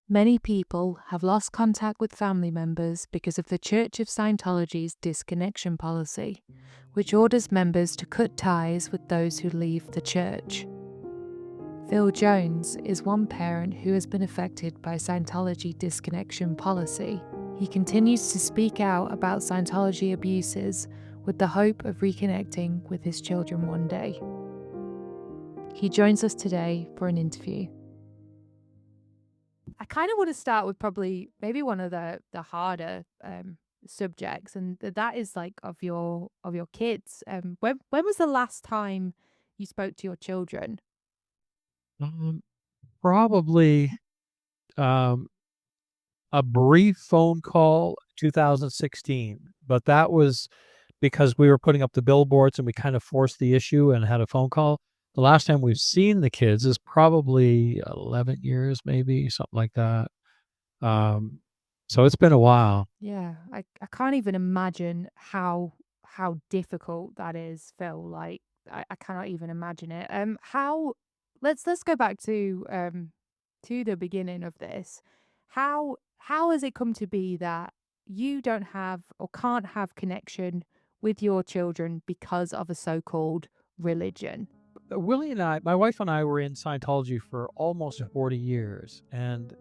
Many people have lost contact with family members because of the Church of Scientology's disconnection policy, which orders members to cut ties with those who leave the church. Phil Jones is one parent who has been affected by Scientology disconnection policy. He continues to speak out about Scientology abuses with the hope of reconnecting with his children one day. He joins us today for an interview. I kind of want to start with probably maybe one of the harder subjects, and that is like of your kids. When was the last time you spoke to your children? Probably a brief phone call, 2016, but that was because we were putting up the billboards and we kind of forced the issue and had a phone call. The last time we've seen the kids is probably 11 years, maybe something like that. So it's been a while. Yeah, I can't even imagine how difficult that is, Phil. Like I cannot even imagine it. How let's go back to the beginning of this. How has it come to be that you don't have or can't have connection with your children because of a so-called religion? Willie and I, my wife and I, were in Scientology for almost 40 years. And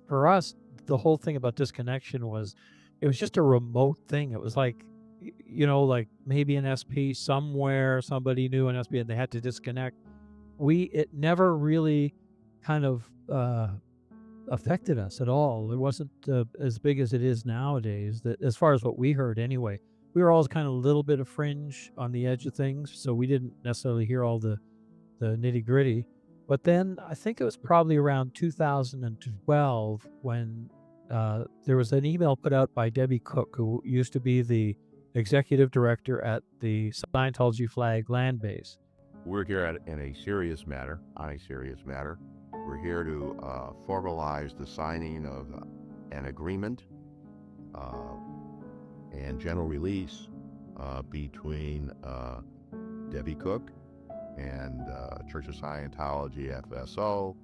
for us, the whole thing about disconnection was, it was just a remote thing. It was like, like maybe an SP somewhere, somebody knew an SP and they had to disconnect. It never really kind of affected us at all. It wasn't as big as it is nowadays, that as far as what we heard anyway. We were always kind of a little bit of fringe on the edge of things, so we didn't necessarily hear all the nitty gritty. But then I think it was probably around 2012 when there was an email put out by Debbie Cook, who used to be the executive director at the Scientology Flag Land Base. We're here on a serious matter. We're here to formalize the signing of an agreement and general release between Debbie Cook and Church of Scientology, FSO.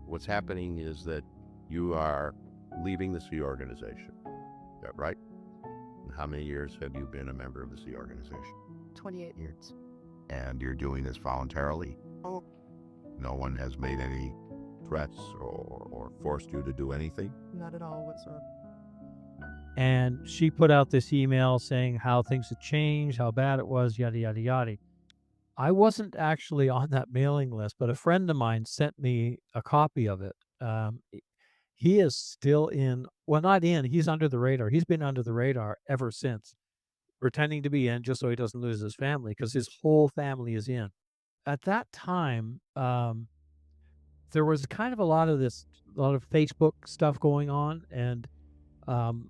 What's happening is that you are leaving the C organization. Is that right? And how many years have you been a member of the C organization? 28 years. And you're doing this voluntarily? Oh. No one has made any threats or forced you to do anything? Not at all whatsoever. And she put out this email saying how things had changed, how bad it was, yada, yada, yada. I wasn't actually on that mailing list, but a friend of mine sent me a copy of it. He is still he's under the radar. He's been under the radar ever since, pretending to be in just so he doesn't lose his family, because his whole family is in. At that time, there was kind of a lot of Facebook stuff going on, and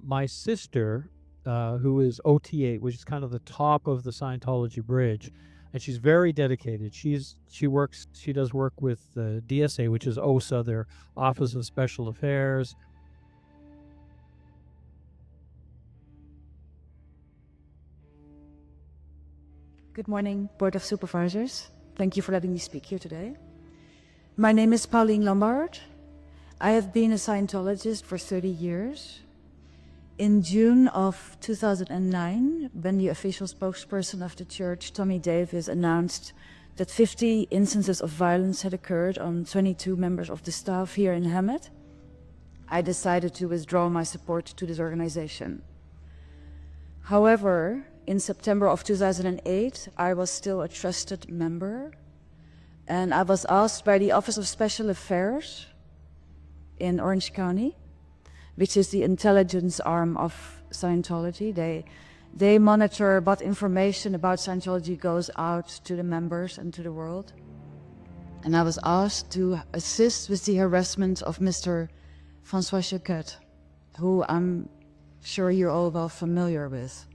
my sister, who is OT8, which is kind of the top of the Scientology bridge, and she's very dedicated. She does work with the DSA, which is OSA, their Office of Special Affairs. Good morning, Board of Supervisors. Thank you for letting me speak here today. My name is Pauline Lombard. I have been a Scientologist for 30 years. In June of 2009, when the official spokesperson of the church, Tommy Davis, announced that 50 instances of violence had occurred on 22 members of the staff here in Hammett, I decided to withdraw my support to this organization. However, in September of 2008, I was still a trusted member, and I was asked by the Office of Special Affairs in Orange County, which is the intelligence arm of Scientology. They monitor what information about Scientology goes out to the members and to the world. And I was asked to assist with the harassment of Mr. Francois Choquette, who I'm sure you're all well familiar with.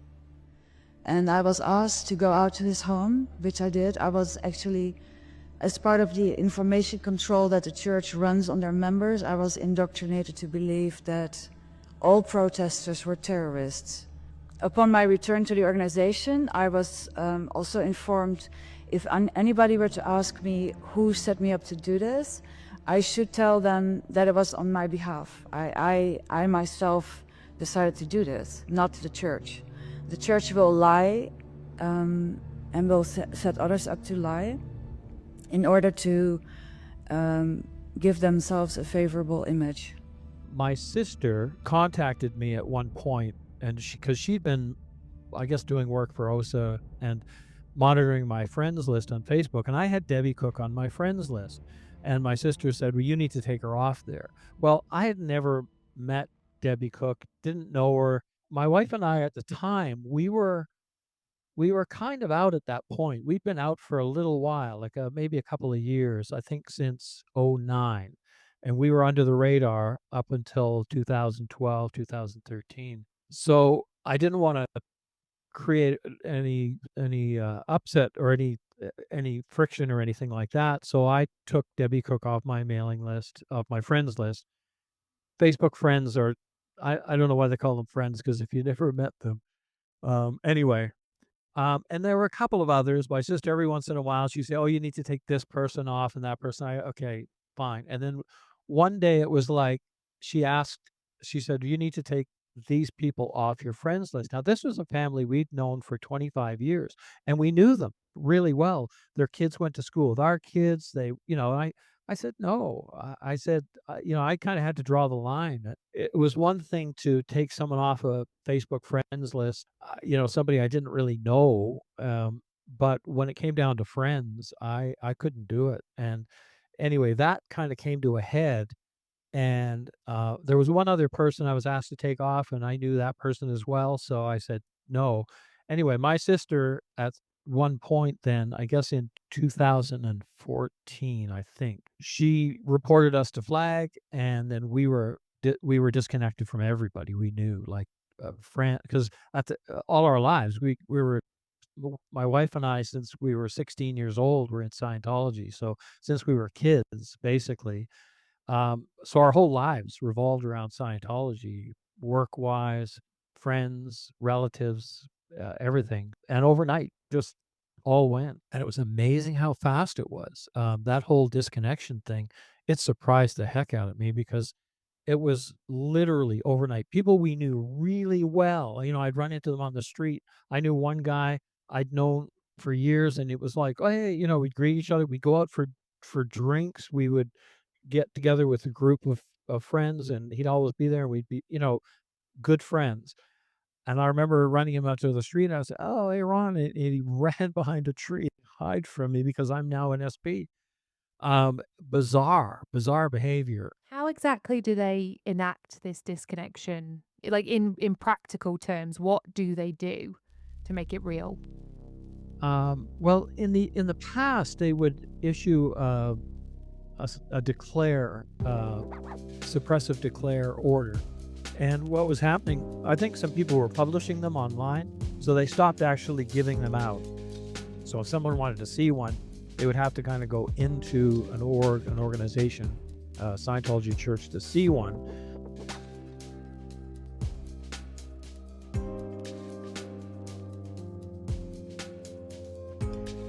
And I was asked to go out to his home, which I did. I was actually, as part of the information control that the church runs on their members, I was indoctrinated to believe that all protesters were terrorists. Upon my return to the organization, I was also informed if anybody were to ask me who set me up to do this, I should tell them that it was on my behalf. I myself decided to do this, not the church. The church will lie and will set others up to lie in order to give themselves a favorable image. My sister contacted me at one point, and because she'd been, I guess, doing work for OSA and monitoring my friends list on Facebook, and I had Debbie Cook on my friends list. And my sister said, well, you need to take her off there. Well, I had never met Debbie Cook, didn't know her. My wife and I at the time, we were kind of out at that point. We'd been out for a little while, like maybe a couple of years, I think since '09. And we were under the radar up until 2012, 2013. So I didn't want to create any upset or any friction or anything like that. So I took Debbie Cook off my mailing list, off my friends list. Facebook friends are, I don't know why they call them friends, because if you never met them. Anyway, and there were a couple of others. My sister, every once in a while, she'd say, oh, you need to take this person off and that person. Okay, fine. And then one day it was like, she said, you need to take these people off your friends list. Now, this was a family we'd known for 25 years, and we knew them really well. Their kids went to school with our kids. I said, no. I said, I kind of had to draw the line. It was one thing to take someone off a Facebook friends list, somebody I didn't really know. But when it came down to friends, I couldn't do it. And anyway, that kind of came to a head. And there was one other person I was asked to take off, and I knew that person as well. So I said no. Anyway, my sister at one point then, I guess in 2014, I think, she reported us to Flag, and then we were disconnected from everybody we knew, like friend, because all our lives we were, my wife and I, since we were 16 years old, were in Scientology. So since we were kids, basically. So our whole lives revolved around Scientology, work-wise, friends, relatives, everything. And overnight, just all went. And it was amazing how fast it was. That whole disconnection thing, it surprised the heck out of me, because it was literally overnight. People we knew really well. I'd run into them on the street. I knew one guy I'd known for years, and it was like, oh, hey, we'd greet each other. We'd go out for drinks. We would get together with a group of friends, and he'd always be there. We'd be, good friends. And I remember running him out to the street, and I said, oh, hey, Ron. And he ran behind a tree, hide from me, because I'm now an SP. Bizarre behavior. How exactly do they enact this disconnection? Like in practical terms, what do they do to make it real? Well, in the past, they would issue a suppressive declare order. And what was happening, I think some people were publishing them online, so they stopped actually giving them out. So if someone wanted to see one, they would have to kind of go into an organization, Scientology church, to see one.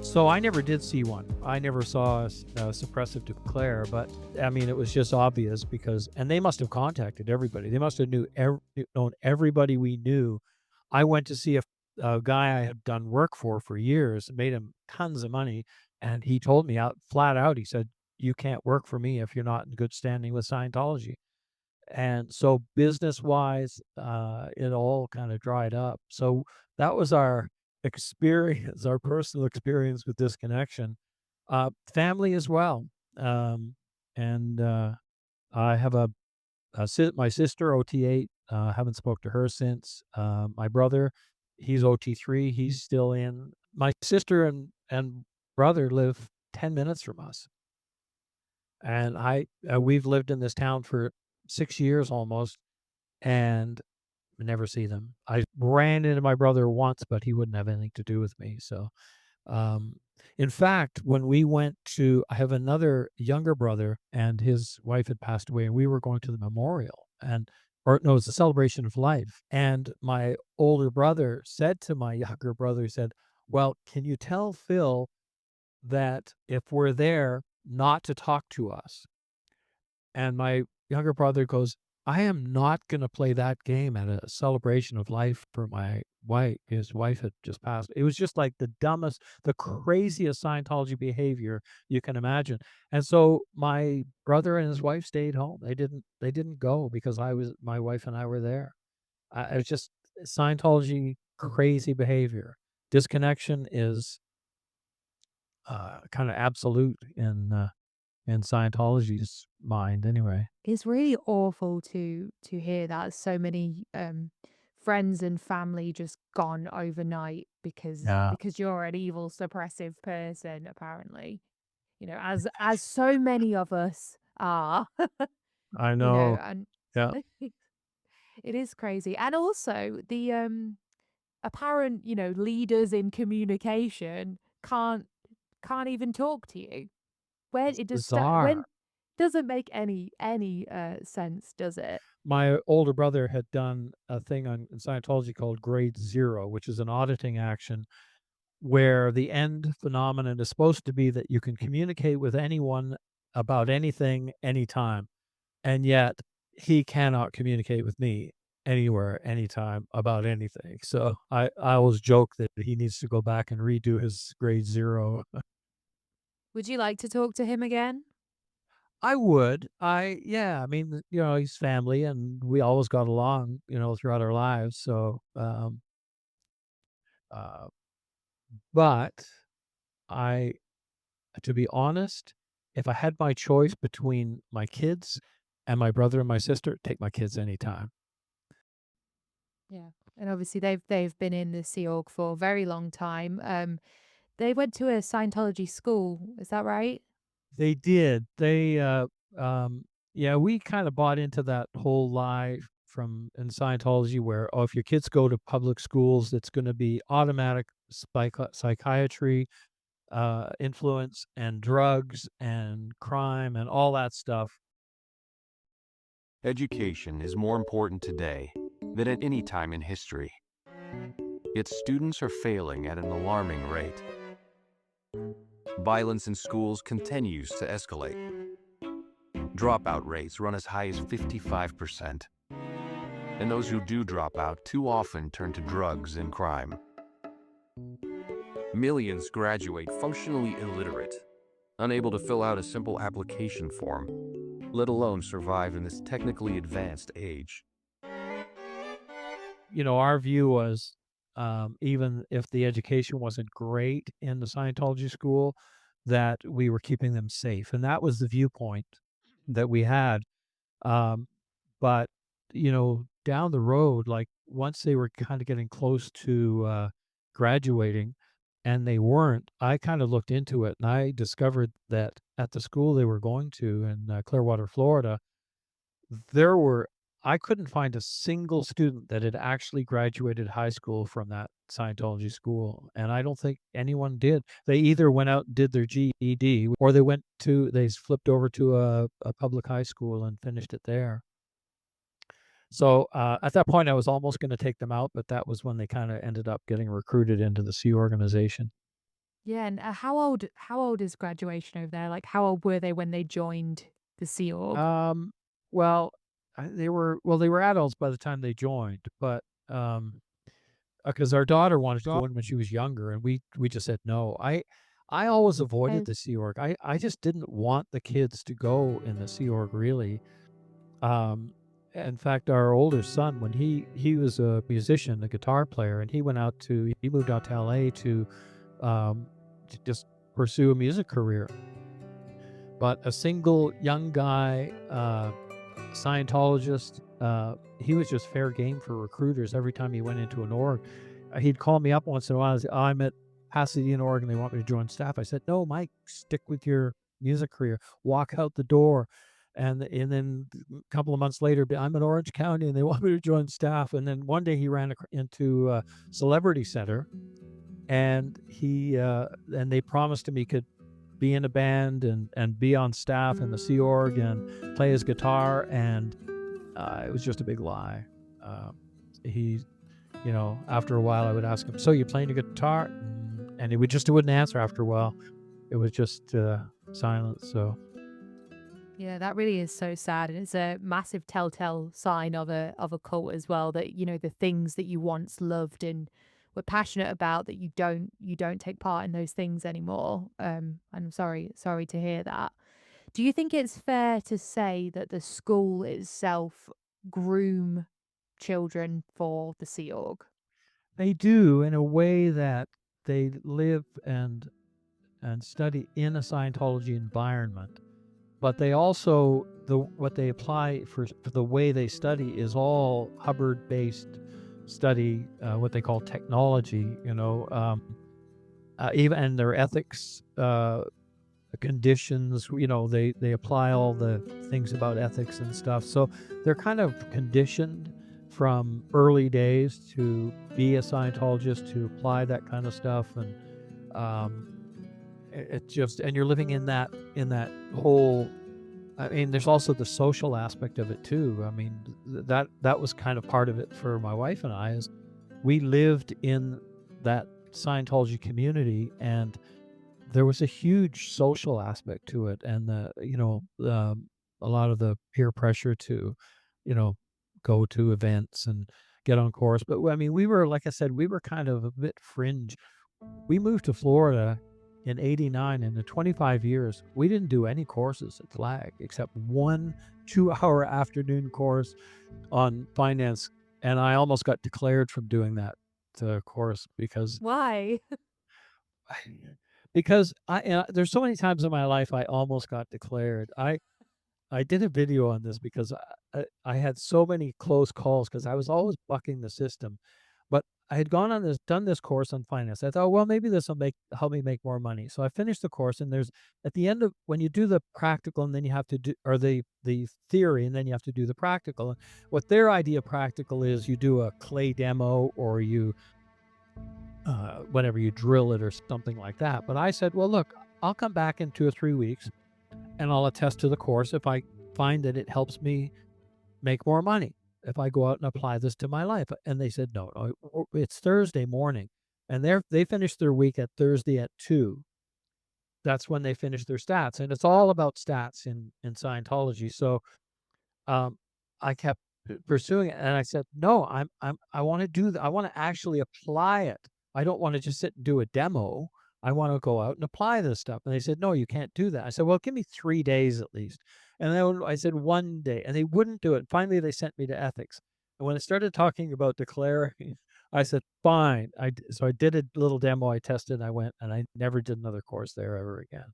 So I never did see one. I never saw a suppressive declare, but I mean, it was just obvious and they must have contacted everybody. They must have known everybody we knew. I went to see a guy I had done work for years, made him tons of money, and he told me flat out, he said, you can't work for me if you're not in good standing with Scientology. And so business-wise, it all kind of dried up. So that was our experience, our personal experience with disconnection. Family as well. And I have my sister, OT8. Haven't spoke to her since. My brother, he's OT3. He's still in. My sister and brother live 10 minutes from us. And we've lived in this town for 6 years almost, and never see them. I ran into my brother once, but he wouldn't have anything to do with me. So, in fact, when we went I have another younger brother, and his wife had passed away, and we were going to the memorial, it was a celebration of life. And my older brother said to my younger brother, he said, well, can you tell Phil that if we're there, not to talk to us? And my younger brother goes, I am not going to play that game at a celebration of life for my wife. His wife had just passed. It was just like the dumbest, the craziest Scientology behavior you can imagine. And so my brother and his wife stayed home. They didn't go because my wife and I were there. It was just Scientology crazy behavior. Disconnection is kind of absolute in Scientology's mind, anyway. It's really awful to hear that so many friends and family just gone overnight Yeah, because you're an evil suppressive person, apparently. As so many of us are, I know. and Yeah, it is crazy. And also the apparent, leaders in communication can't even talk to you. When it's it just bizarre. when doesn't make any sense, does it? My older brother had done a thing in Scientology called Grade Zero, which is an auditing action where the end phenomenon is supposed to be that you can communicate with anyone about anything, anytime. And yet he cannot communicate with me anywhere, anytime about anything. So I always joke that he needs to go back and redo his Grade Zero. Would you like to talk to him again? I would. Yeah, I mean, he's family and we always got along, throughout our lives. So, uh, but I, to be honest, if I had my choice between my kids and my brother and my sister, take my kids anytime. Yeah. And obviously they've been in the Sea Org for a very long time. They went to a Scientology school, is that right? They did. Yeah, we kind of bought into that whole lie from in Scientology where, oh, if your kids go to public schools, it's going to be automatic psychiatry, influence and drugs and crime and all that stuff. Education is more important today than at any time in history. Yet students are failing at an alarming rate. Violence in schools continues to escalate. Dropout rates run as high as 55%. And those who do drop out too often turn to drugs and crime. Millions graduate functionally illiterate, unable to fill out a simple application form, let alone survive in this technically advanced age. Our view was, even if the education wasn't great in the Scientology school, that we were keeping them safe. And that was the viewpoint that we had. Um, but, down the road, like once they were kind of getting close to graduating and they weren't, I kind of looked into it and I discovered that at the school they were going to in Clearwater, Florida, there were I couldn't find a single student that had actually graduated high school from that Scientology school, and I don't think anyone did. They either went out and did their GED, or they flipped over to a public high school and finished it there. So at that point, I was almost going to take them out, but that was when they kind of ended up getting recruited into the Sea organization. Yeah, and how old is graduation over there? Like how old were they when they joined the Sea Org? Well, they were adults by the time they joined, but because our daughter wanted to go in when she was younger, and we just said no. I always avoided the Sea Org. I just didn't want the kids to go in the Sea Org, really. In fact, our older son, when he was a musician, a guitar player, and he moved out to LA to just pursue a music career. But a single young guy, Scientologist, he was just fair game for recruiters every time he went into an org. He'd call me up once in a while and say, "Oh, I'm at Pasadena, Oregon. They want me to join staff." I said, "No, Mike, stick with your music career. Walk out the door." And then a couple of months later, I'm in Orange County and they want me to join staff. And then one day he ran into Celebrity Center, and and they promised him he could be in a band and be on staff in the Sea Org and play his guitar, and it was just a big lie. He, after a while I would ask him, "So you playing the guitar?" And he wouldn't answer after a while. It was just silence. So Yeah, that really is so sad, and it's a massive telltale sign of a cult as well. That the things that you once loved and were passionate about, that you don't take part in those things anymore. And I'm sorry to hear that. Do you think it's fair to say that the school itself groom children for the Sea Org? They do, in a way that they live and study in a Scientology environment, but they also what they apply for the way they study is all Hubbard based study, what they call technology, even and their ethics conditions, they apply all the things about ethics and stuff. So they're kind of conditioned from early days to be a Scientologist, to apply that kind of stuff. And um, it just, and you're living in that whole, I mean, there's also the social aspect of it too. I mean, that was kind of part of it for my wife and I, is we lived in that Scientology community, and there was a huge social aspect to it, and a lot of the peer pressure to, you know, go to events and get on course. But I mean, we were, like I said, we were kind of a bit fringe. We moved to Florida in '89, and in 25 years, we didn't do any courses at Flag except one 2-hour afternoon course on finance, and I almost got declared from doing that course because Why? there's so many times in my life I almost got declared. I did a video on this because I had so many close calls because I was always bucking the system. But I had done this course on finance. I thought, well, maybe this will help me make more money. So I finished the course, and there's at the end of when you do the practical, and then you have to do, or the theory, and then you have to do the practical. And what their idea of practical is, you do a clay demo, or you whenever you drill it or something like that. But I said, well, look, I'll come back in 2 or 3 weeks and I'll attest to the course if I find that it helps me make more money, if I go out and apply this to my life. And they said, no, it's Thursday morning. And they finished their week at Thursday at 2. That's when they finish their stats. And it's all about stats in Scientology. So I kept pursuing it, and I said, no, I want to do that. I want to actually apply it. I don't want to just sit and do a demo. I want to go out and apply this stuff. And they said, no, you can't do that. I said, well, give me 3 days at least. And then I said 1 day, and they wouldn't do it. Finally, they sent me to ethics. And when I started talking about declaring, I said, fine. So I did a little demo. I tested, and I went, and I never did another course there ever again.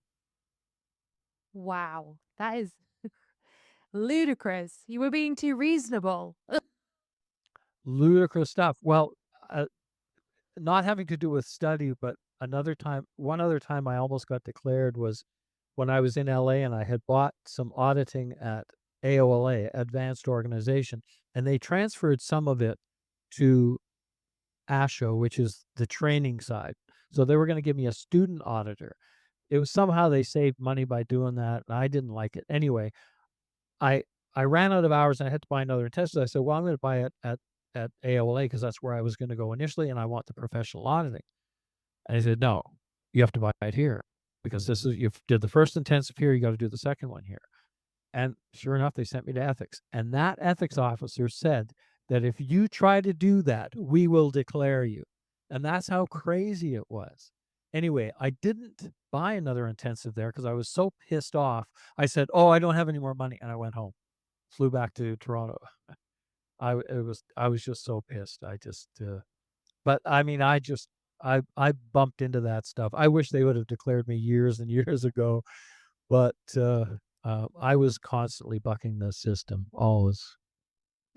Wow, that is ludicrous. You were being too reasonable. Ludicrous stuff. Well, not having to do with study, but one other time I almost got declared was when I was in LA, and I had bought some auditing at AOLA, Advanced Organization, and they transferred some of it to ASHO, which is the training side. So they were going to give me a student auditor. It was somehow they saved money by doing that, and I didn't like it. Anyway, I ran out of hours and I had to buy another test. I said, well, I'm going to buy it at AOLA because that's where I was going to go initially, and I want the professional auditing. And he said, no, you have to buy it here because you did the first intensive here, you got to do the second one here. And sure enough, they sent me to ethics. And that ethics officer said that if you try to do that, we will declare you. And that's how crazy it was. Anyway, I didn't buy another intensive there because I was so pissed off. I said, oh, I don't have any more money. And I went home, flew back to Toronto. I was just so pissed. But I mean, I bumped into that stuff. I wish they would have declared me years and years ago, but I was constantly bucking the system, always.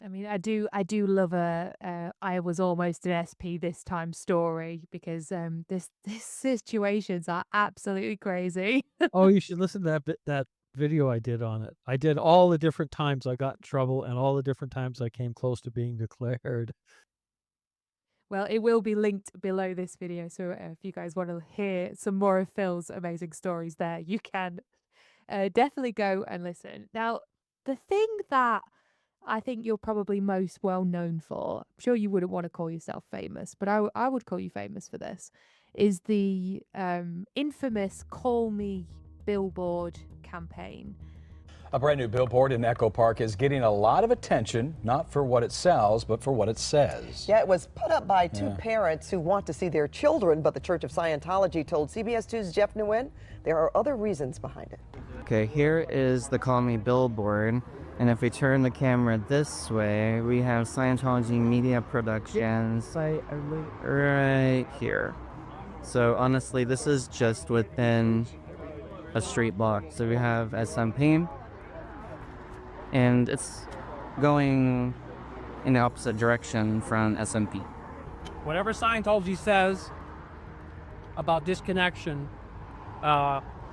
I mean, I do love I was almost an SP this time story, because this situations are absolutely crazy. Oh, you should listen to that video I did on it. I did all the different times I got in trouble and all the different times I came close to being declared. Well, it will be linked below this video, so if you guys want to hear some more of Phil's amazing stories there, you can definitely go and listen. Now, the thing that I think you're probably most well known for, I'm sure you wouldn't want to call yourself famous, but I would call you famous for this, is the infamous Call Me Billboard campaign. A brand new billboard in Echo Park is getting a lot of attention, not for what it sells, but for what it says. Yeah, it was put up by two parents who want to see their children, but the Church of Scientology told CBS 2's Jeff Nguyen there are other reasons behind it. Okay, here is the Call Me Billboard, and if we turn the camera this way, we have Scientology Media Productions right here. So honestly, this is just within a street block. So we have SMP, and it's going in the opposite direction from SMP. Whatever Scientology says about disconnection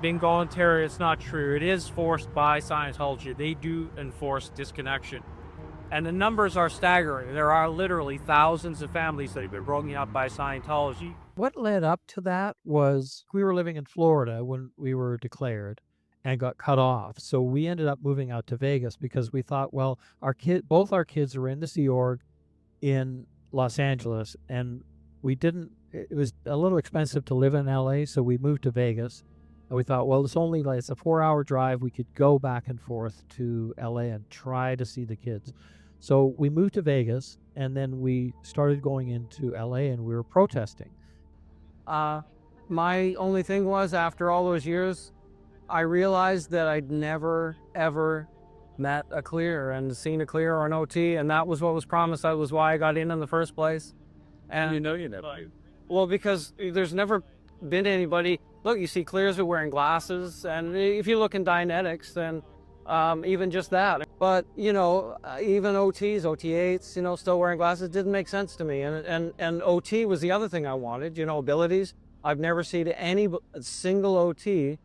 being voluntary, it's not true. It is forced by Scientology. They do enforce disconnection. And the numbers are staggering. There are literally thousands of families that have been broken up by Scientology. What led up to that was we were living in Florida when we were declared and got cut off. So we ended up moving out to Vegas because we thought, well, both our kids are in the Sea Org in Los Angeles, and it was a little expensive to live in LA, so we moved to Vegas. And we thought, well, it's a 4-hour drive. We could go back and forth to LA and try to see the kids. So we moved to Vegas, and then we started going into LA, and we were protesting. My only thing was, after all those years, I realized that I'd never, ever met a clear and seen a clear or an OT, and that was what was promised. That was why I got in the first place. And you know you never. Well, because there's never been anybody. Look, you see clears are wearing glasses, and if you look in Dianetics, then even just that. But even OTs, OT8s, still wearing glasses didn't make sense to me. And OT was the other thing I wanted. Abilities. I've never seen any single OT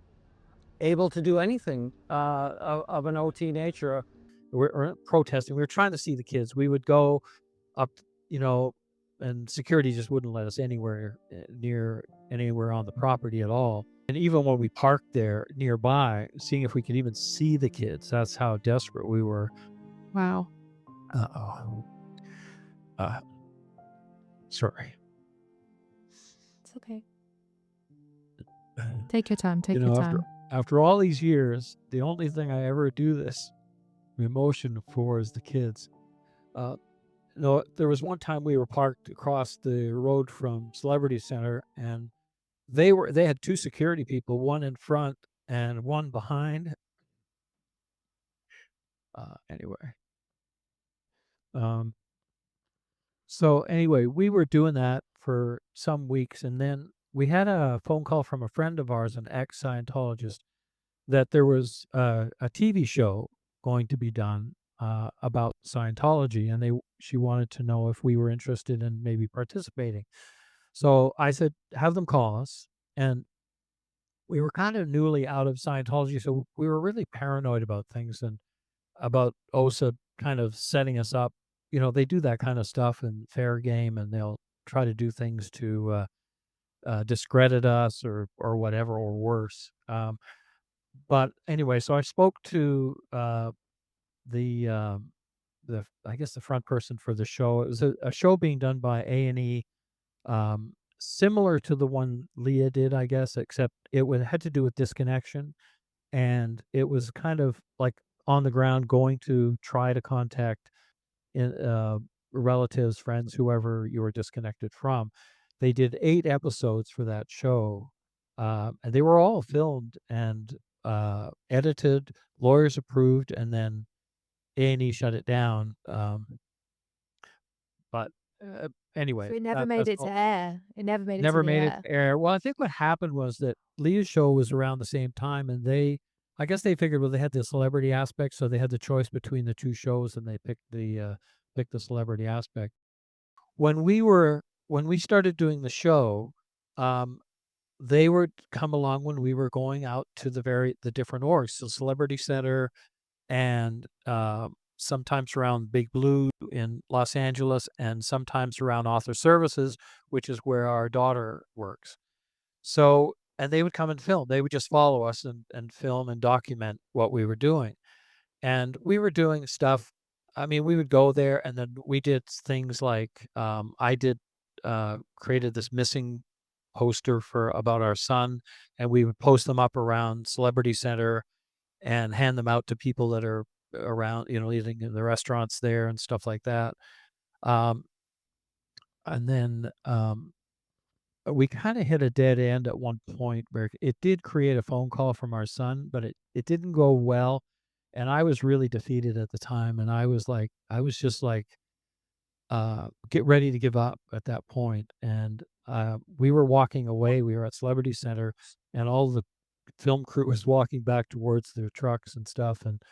able to do anything of an OT nature. We're protesting. We were trying to see the kids. We would go up, and security just wouldn't let us anywhere on the property at all. And even when we parked there nearby, seeing if we could even see the kids, that's how desperate we were. Wow. Sorry. It's okay. Take your time. Take your time. After all these years, the only thing I ever do this emotion for is the kids. There was one time we were parked across the road from Celebrity Center, and they had two security people, one in front and one behind. So anyway, we were doing that for some weeks, and then we had a phone call from a friend of ours, an ex-Scientologist, that there was a TV show going to be done about Scientology, and she wanted to know if we were interested in maybe participating. So I said, have them call us. And we were kind of newly out of Scientology, so we were really paranoid about things and about OSA kind of setting us up. They do that kind of stuff in fair game, and they'll try to do things to discredit us or whatever, or worse. But anyway, so I spoke to the I guess the front person for the show. It was a show being done by A&E, similar to the one Leah did, I guess, except it had to do with disconnection, and it was kind of like on the ground, going to try to contact relatives, friends, whoever you were disconnected from. They did 8 episodes for that show, and they were all filmed and edited, lawyers approved, and then A&E shut it down. But anyway, So it never made it to air. It never made it never to the made air. it air. Well, I think what happened was that Leah's show was around the same time, and I guess they figured, well, they had the celebrity aspect, so they had the choice between the two shows, and they picked the celebrity aspect. When we started doing the show, they would come along when we were going out to the different orgs, so Celebrity Center, and sometimes around Big Blue in Los Angeles, and sometimes around Author Services, which is where our daughter works. So, and they would come and film. They would just follow us and film and document what we were doing. And we were doing stuff. I mean, we would go there, and then we did things like I created this missing poster about our son, and we would post them up around Celebrity Center and hand them out to people that are around, eating in the restaurants there and stuff like that. Um, and then we kind of hit a dead end at one point where it did create a phone call from our son, but it didn't go well. And I was really defeated at the time. And I was just like, get ready to give up at that point. And we were walking away. We were at Celebrity Center, and all the film crew was walking back towards their trucks and stuff. And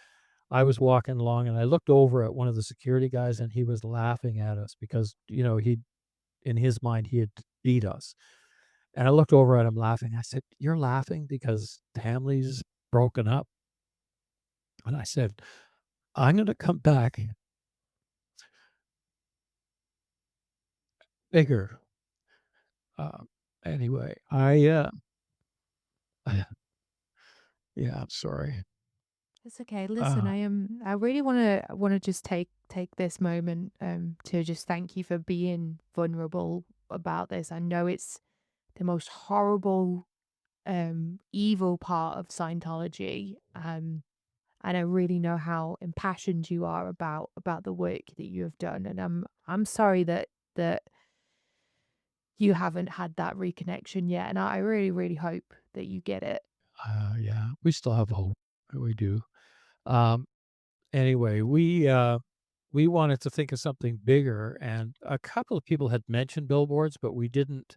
I was walking along, and I looked over at one of the security guys, and he was laughing at us because, he, in his mind, he had beat us. And I looked over at him laughing. I said, "You're laughing because the family's broken up?" And I said, "I'm going to come back bigger." Uh, anyway, yeah, I'm sorry. It's okay. Listen, Uh, I really wanna just take this moment to just thank you for being vulnerable about this. I know it's the most horrible, evil part of Scientology. And I really know how impassioned you are about the work that you have done. And I'm sorry that you haven't had that reconnection yet. And I really, really hope that you get it. yeah, we still have hope. We do. Um, anyway, we wanted to think of something bigger, and a couple of people had mentioned billboards, but we didn't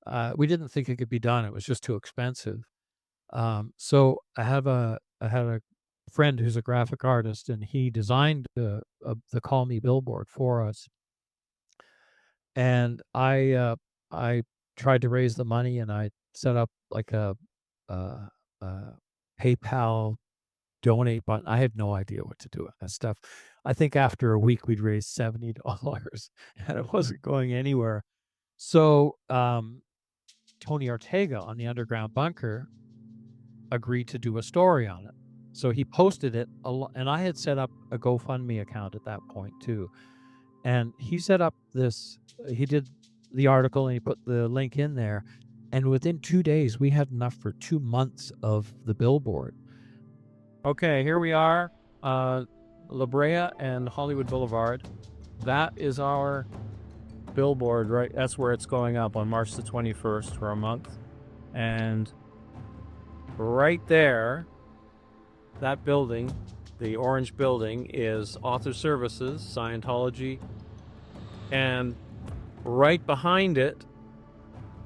think it could be done. It was just too expensive. So I had a friend who's a graphic artist, and he designed the Call Me billboard for us. And I tried to raise the money, and I set up like uh, a PayPal donate button. I had no idea what to do with that stuff. I think after a week we'd raised $70, and it wasn't going anywhere. So Tony Ortega on the Underground Bunker agreed to do a story on it. So he posted it, and I had set up a GoFundMe account at that point too. And he set up he did the article, and he put the link in there. And within 2 days, we had enough for 2 months of the billboard. Okay, here we are, La Brea and Hollywood Boulevard. That is our billboard, right? That's where it's going up on March the 21st for a month. And right there, that building, the orange building, is Author Services, Scientology. And right behind it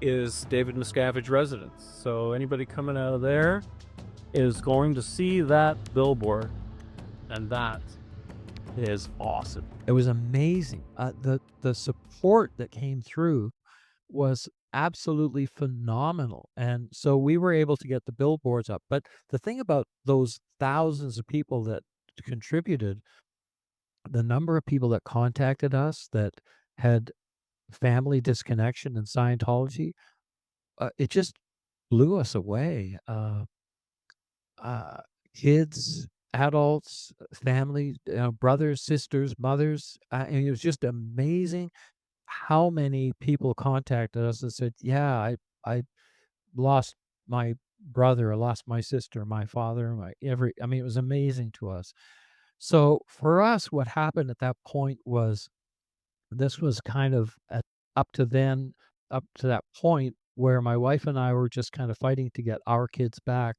is David Miscavige Residence. So anybody coming out of there is going to see that billboard, and that is awesome. It was amazing. The support that came through was absolutely phenomenal, and so we were able to get the billboards up. But the thing about those thousands of people that contributed, the number of people that contacted us that had family disconnection in Scientology, it just blew us away. Uh, Kids, adults, family, brothers, sisters, mothers. And it was just amazing how many people contacted us and said, "Yeah, I lost my brother, I lost my sister, my father, I mean, it was amazing to us." So for us, what happened at that point was this was kind of up to then, up to that point where my wife and I were just kind of fighting to get our kids back.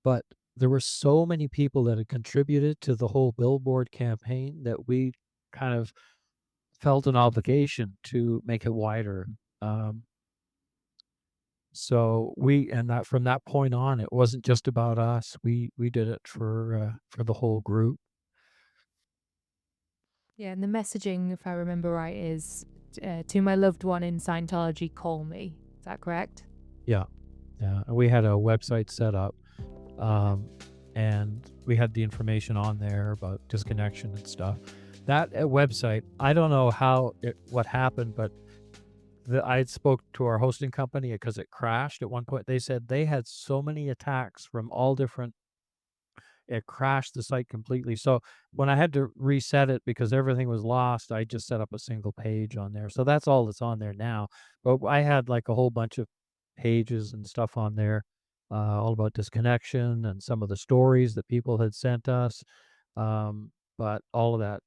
But there were so many people that had contributed to the whole billboard campaign that we kind of felt an obligation to make it wider. Um, so and that from that point on, it wasn't just about us. We did it for the whole group. Yeah, and the messaging, if I remember right, is to my loved one in Scientology, call me. Is that correct? Yeah, yeah. And we had a website set up, and we had the information on there about disconnection and stuff. That website, I don't know what happened, but I had spoke to our hosting company because it crashed at one point. They said they had so many attacks from all different. It crashed the site completely. So when I had to reset it because everything was lost, I just set up a single page on there. So that's all that's on there now. But I had like a whole bunch of pages and stuff on there. all about disconnection and some of the stories that people had sent us. But all of that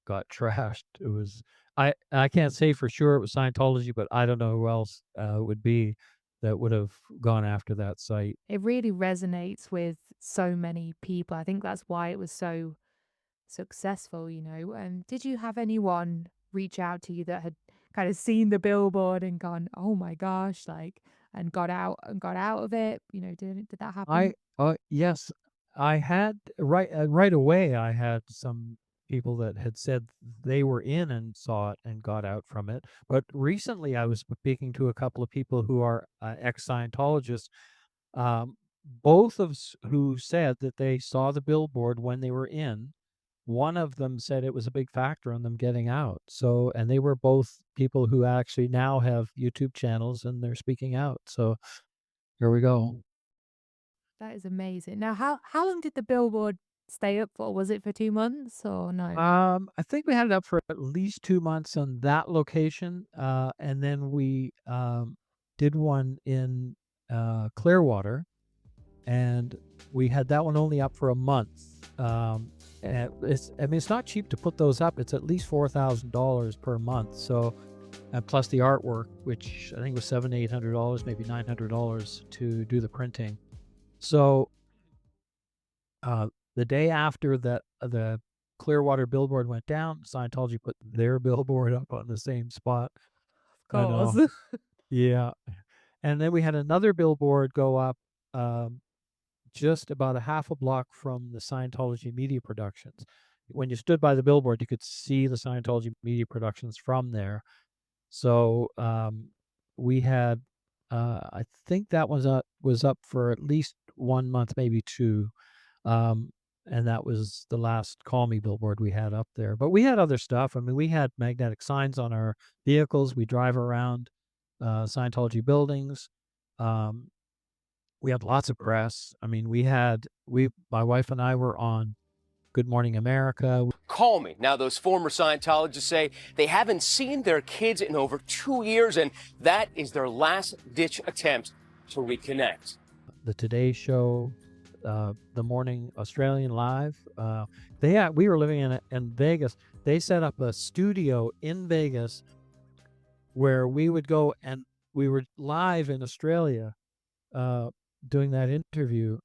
got trashed. It was I can't say for sure it was Scientology, but I don't know who else would be that would have gone after that site. It really resonates with so many people. I think that's why it was so successful, you know. And did you have anyone reach out to you that had kind of seen the billboard and gone, "Oh my gosh," like, and got out of it? You know, did that I happen? yes, I had right away. I had some people that had said they were in and saw it and got out from it. But recently, I was speaking to a couple of people who are ex-Scientologists, um, both who said that they saw the billboard when they were in. One of them said it was a big factor in them getting out. So, and they were both people who actually now have YouTube channels and they're speaking out. So here we go. That is amazing. Now, how long did the billboard stay up for? Was it for 2 months or no? I think we had it up for at least 2 months on that location, and then we, did one in, Clearwater, and we had that one only up for a month. And it's not cheap to put those up. It's at least $4,000 per month, so and plus the artwork, which I think was $700-800, maybe $900 to do the printing. So, uh, the day after that the Clearwater billboard went down, Scientology put their billboard up on the same spot. Of I know. course. Yeah. And then we had another billboard go up um, just about a half a block from the Scientology media productions. When you stood by the billboard, you could see the Scientology media productions from there. So we had, I think that was up for at least 1 month, maybe two. Um, and that was the last Call Me billboard we had up there. But we had other stuff. I mean, we had magnetic signs on our vehicles. We drive around Scientology buildings. Um, we had lots of press. I mean, my wife and I were on Good Morning America. Call Me. Now, those former Scientologists say they haven't seen their kids in over 2 years, and that is their last-ditch attempt to reconnect. The Today Show, the Morning Australian Live. We were living in Vegas. They set up a studio in Vegas where we would go, and we were live in Australia doing that interview.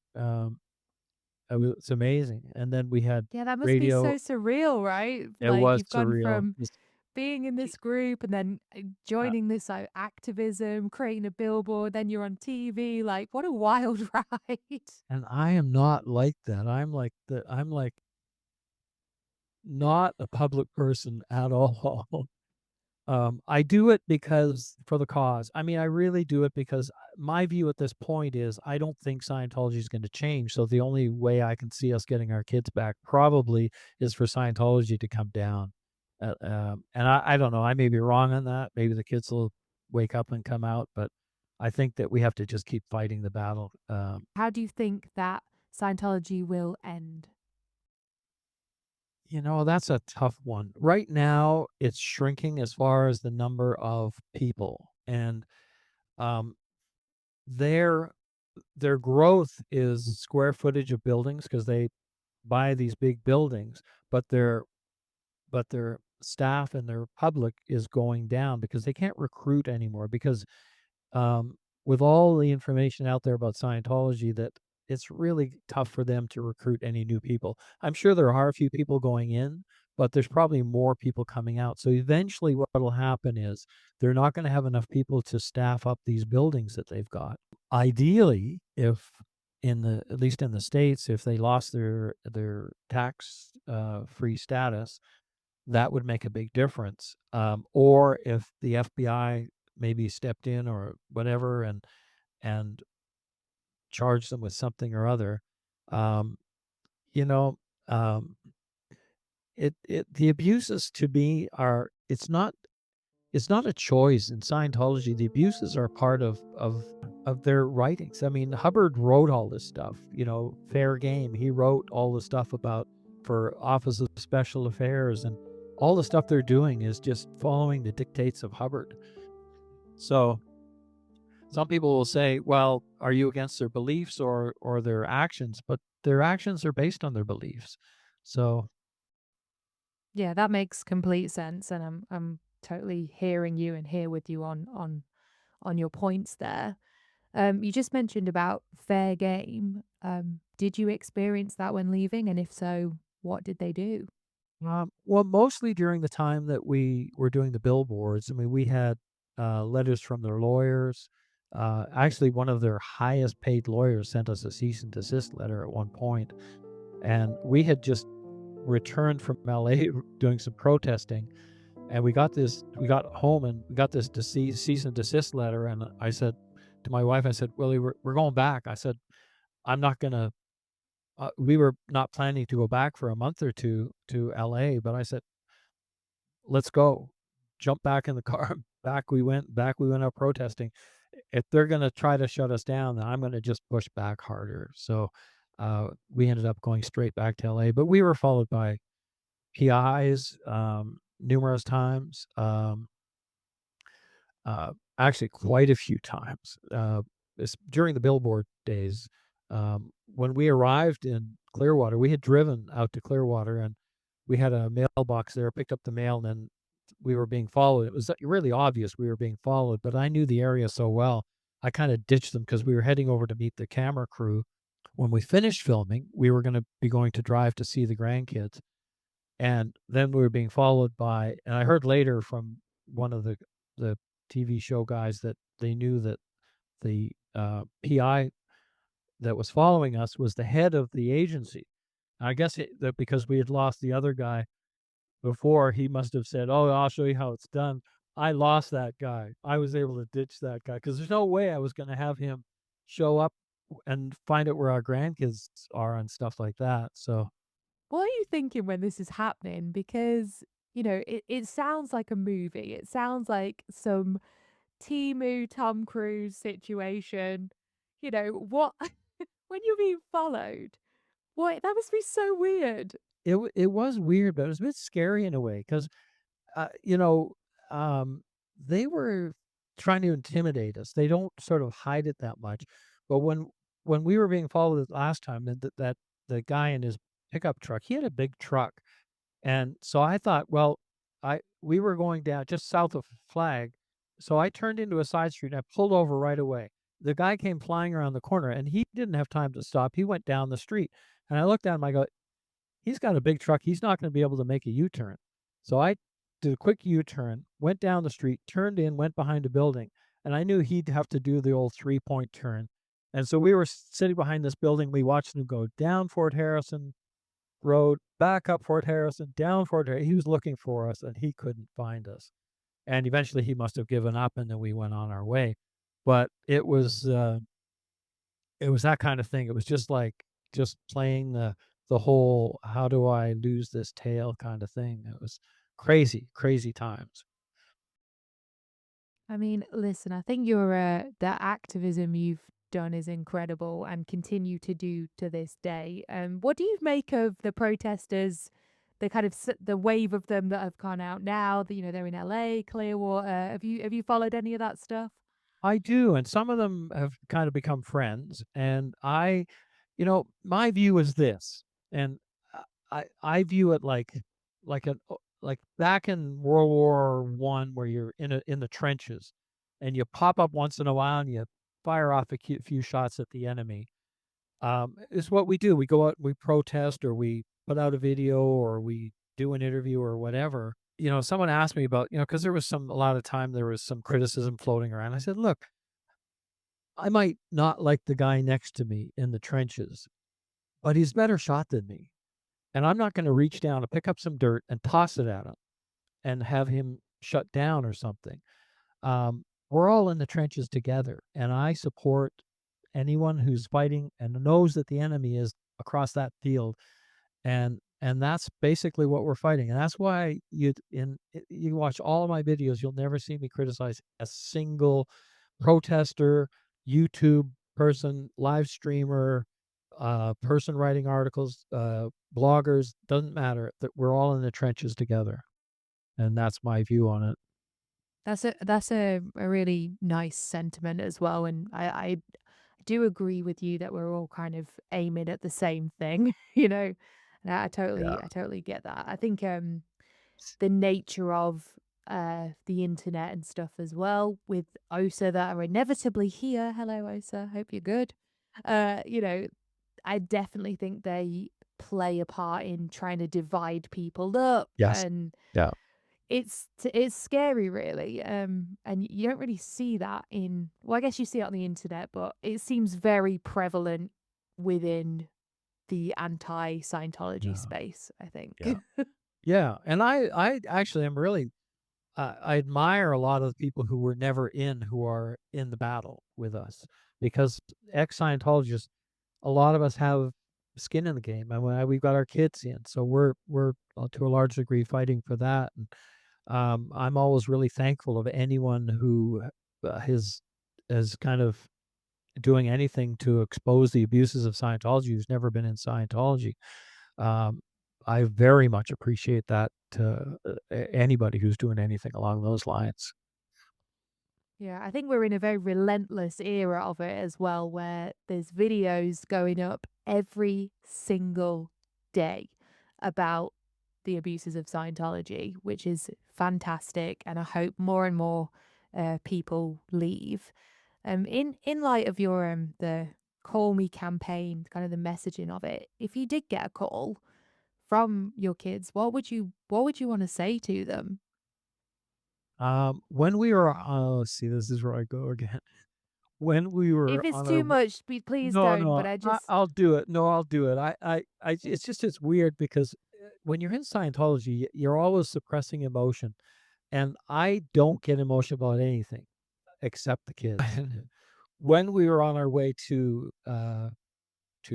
It's amazing. And then we had Yeah, that must be radio. so surreal, right? It Like was you've gone surreal. from being in this group and then joining this like activism, creating a billboard, then you're on TV. Like, what a wild ride. And I am not like that. I'm like not a public person at all. I do it because for the cause. I mean, I really do it because my view at this point is I don't think Scientology is going to change. So the only way I can see us getting our kids back probably is for Scientology to come down. And I don't know. I may be wrong on that. Maybe the kids will wake up and come out, but I think that we have to just keep fighting the battle. How do you think that Scientology will end? That's a tough one. Right now, it's shrinking as far as the number of people, and um, their their growth is square footage of buildings because they buy these big buildings, but their staff and their public is going down because they can't recruit anymore because um, with all the information out there about Scientology, that it's really tough for them to recruit any new people. I'm sure there are a few people going in, but there's probably more people coming out. So eventually what will happen is they're not going to have enough people to staff up these buildings that they've got. Ideally, if at least in the States, if they lost their tax free status, that would make a big difference. Or if the FBI maybe stepped in or whatever and charged them with something or other. Um, you know, um, the abuses to me are it's not a choice in Scientology. The abuses are part of their writings. I mean, Hubbard wrote all this stuff. Fair game. He wrote all the stuff for Office of Special Affairs, and all the stuff they're doing is just following the dictates of Hubbard. So Some people will say, well, are you against their beliefs or their actions? But their actions are based on their beliefs. So Yeah, that makes complete sense, and I'm totally hearing you and here with you on your points there. You just mentioned about fair game. Did you experience that when leaving? And if so, what did they do? well, mostly during the time that we were doing the billboards. I mean, we had letters from their lawyers. Actually, one of their highest paid lawyers sent us a cease and desist letter at one point, and we had just returned from LA doing some protesting, and we got home and we got this cease and desist letter, and I said to my wife, I said, Willie, we're going back. I said, I'm not gonna. We were not planning to go back for a month or two to LA, but I said, let's go. Jump back in the car. Back we went out protesting. If they're going to try to shut us down, then I'm going to just push back harder. So we ended up going straight back to LA, but we were followed by PIs numerous times. Actually quite a few times. During the Billboard days, when we arrived in Clearwater, we had driven out to Clearwater and we had a mailbox there, picked up the mail, and then we were being followed. It was really obvious we were being followed, but I knew the area so well. I kind of ditched them because we were heading over to meet the camera crew. When we finished filming, we were going to be going to drive to see the grandkids. And then we were being followed by, and I heard later from one of the TV show guys that they knew that the PI that was following us was the head of the agency. I guess that because we had lost the other guy before, he must have said, "Oh, I'll show you how it's done." I lost that guy. I was able to ditch that guy because there's no way I was going to have him show up and find out where our grandkids are and stuff like that. So What are you thinking when this is happening? Because, it sounds like a movie. It sounds like some Timu Tom Cruise situation. What when you're being followed? What that must be so weird. it was weird, but it was a bit scary in a way because uh, you know, um, they were trying to intimidate us. They don't sort of hide it that much. But when we were being followed the last time, and that the guy in his pickup truck, he had a big truck, and so I thought, well, I we were going down just south of Flag, so I turned into a side street and I pulled over right away. The guy came flying around the corner, and he didn't have time to stop. He went down the street, and I looked at him. I go, he's got a big truck. He's not going to be able to make a U-turn. So I did a quick U-turn, went down the street, turned in, went behind a building, and I knew he'd have to do the old three-point turn. And so we were sitting behind this building. We watched him go down Fort Harrison Road, back up Fort Harrison, down Fort Harrison. He was looking for us, and he couldn't find us. And eventually, he must have given up, and then we went on our way. But it was that kind of thing. It was just playing the whole "how do I lose this tail" kind of thing. It was crazy, crazy times. I mean, listen, I think the activism you've done is incredible and continue to do to this day. What do you make of the protesters, the kind of the wave of them that have gone out now? They're in LA, Clearwater. Have you followed any of that stuff? I do, and some of them have kind of become friends. And my view is this, and I view it like back in World War One, where you're in the trenches, and you pop up once in a while and you fire off a few shots at the enemy. Is what we do. We go out, we protest, or we put out a video, or we do an interview, or whatever. Someone asked me about, because there was a lot of time there was some criticism floating around. I said, look, I might not like the guy next to me in the trenches, but he's better shot than me. And I'm not going to reach down and pick up some dirt and toss it at him and have him shut down or something. We're all in the trenches together, and I support anyone who's fighting and knows that the enemy is across that field, and that's basically what we're fighting. And that's why you watch all of my videos, you'll never see me criticize a single protester, YouTube person, live streamer, person writing articles, bloggers. Doesn't matter, that we're all in the trenches together, and that's my view on it. That's a really nice sentiment as well, and I do agree with you that we're all kind of aiming at the same thing, you know. And Yeah. I totally get that. I think the nature of the internet and stuff as well with OSA that are inevitably here. Hello OSA, hope you're good. You know, I definitely think they play a part in trying to divide people up, Yes. and Yeah. it's scary really, and you don't really see that in, well, I guess you see it on the internet, but it seems very prevalent within the anti-Scientology Yeah. space, I think. Yeah. Yeah. And I actually am really, I admire a lot of the people who were never in, who are in the battle with us, because ex-Scientologists, a lot of us have skin in the game, and we've got our kids in, so we're to a large degree fighting for that. And I'm always really thankful of anyone who is kind of doing anything to expose the abuses of Scientology who's never been in Scientology. Um, I very much appreciate that, anybody who's doing anything along those lines. Yeah, I think we're in a very relentless era of it as well, where there's videos going up every single day about the abuses of Scientology, which is fantastic. And I hope more and more people leave. In light of your the Call Me campaign, kind of the messaging of it, if you did get a call from your kids, what would you want to say to them? When we were, oh, see, this is where I go again. When we If were it's on our, too much, please no, don't. no, But I just I'll do it. No, I'll do it. It's just, it's weird because when you're in Scientology, you're always suppressing emotion, and I don't get emotional about anything except the kids. When we were on our way to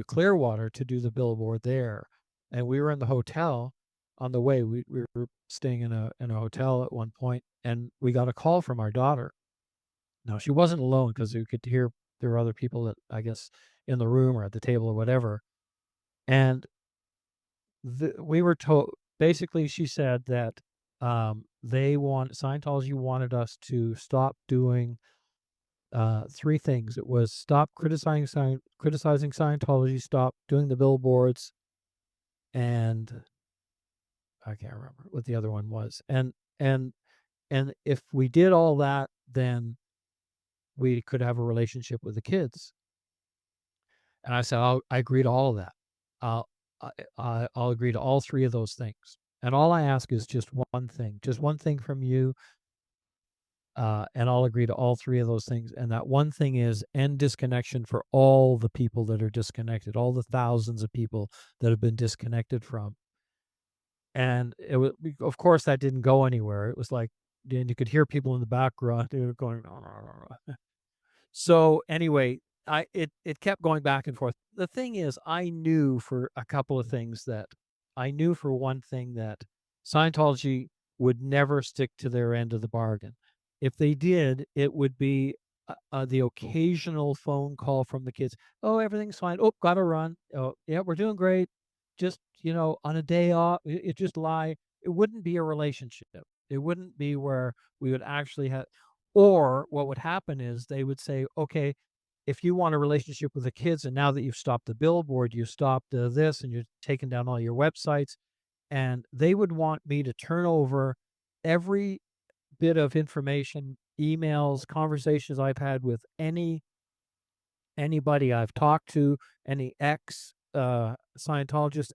Clearwater to do the billboard there, and we were in the hotel on the way. We were staying in a hotel at one point, and we got a call from our daughter. Now she wasn't alone because we could hear there were other people that, I guess, in the room or at the table or whatever. And we were told, basically, she said that Scientology wanted us to stop doing three things. It was stop criticizing Scientology, stop doing the billboards, and I can't remember what the other one was. And and if we did all that, then we could have a relationship with the kids. And I said, I agree to all of that. I'll I'll agree to all three of those things. And all I ask is just one thing from you, and I'll agree to all three of those things. And that one thing is end disconnection for all the people that are disconnected, all the thousands of people that have been disconnected from. And it was, of course, that didn't go anywhere. It was like, and you could hear people in the background going, "No, no, no, no." So anyway, it kept going back and forth. The thing is, I knew for a couple of things that I knew for one thing that Scientology would never stick to their end of the bargain. If they did, it would be the occasional phone call from the kids. Oh, everything's fine. Oh, gotta run. Oh, yeah, we're doing great. Just, on a day off, it just lie. It wouldn't be a relationship. It wouldn't be where we would actually have, or what would happen is they would say, okay, if you want a relationship with the kids, and now that you've stopped the billboard, you stopped this, and you're taking down all your websites, and they would want me to turn over every bit of information, emails, conversations I've had with anybody I've talked to, any ex Scientologist,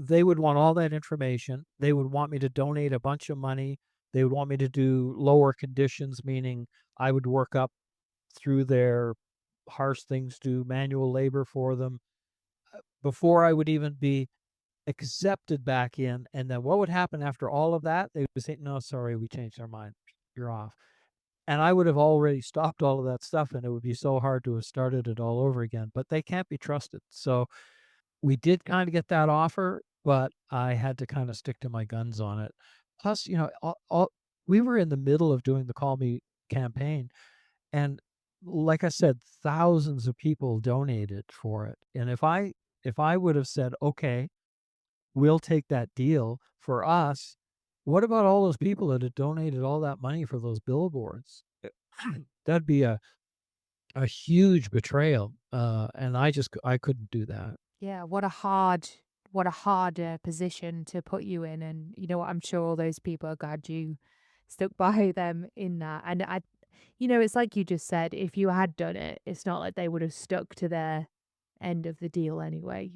they would want all that information. They would want me to donate a bunch of money. They would want me to do lower conditions, meaning I would work up through their harsh things, do manual labor for them before I would even be accepted back in. And then what would happen after all of that? They would say, no, sorry, we changed our mind. You're off. And I would have already stopped all of that stuff, and it would be so hard to have started it all over again. But they can't be trusted. So we did kind of get that offer, but I had to kind of stick to my guns on it. Plus, we were in the middle of doing the Call Me campaign, and like I said, thousands of people donated for it. And if I would have said, okay, we'll take that deal, for us, What about all those people that had donated all that money for those billboards? That'd be a huge betrayal, and I couldn't do that. Yeah, what a hard position to put you in, and you know what? I'm sure all those people are glad you stuck by them in that. And it's like you just said, if you had done it, it's not like they would have stuck to their end of the deal anyway,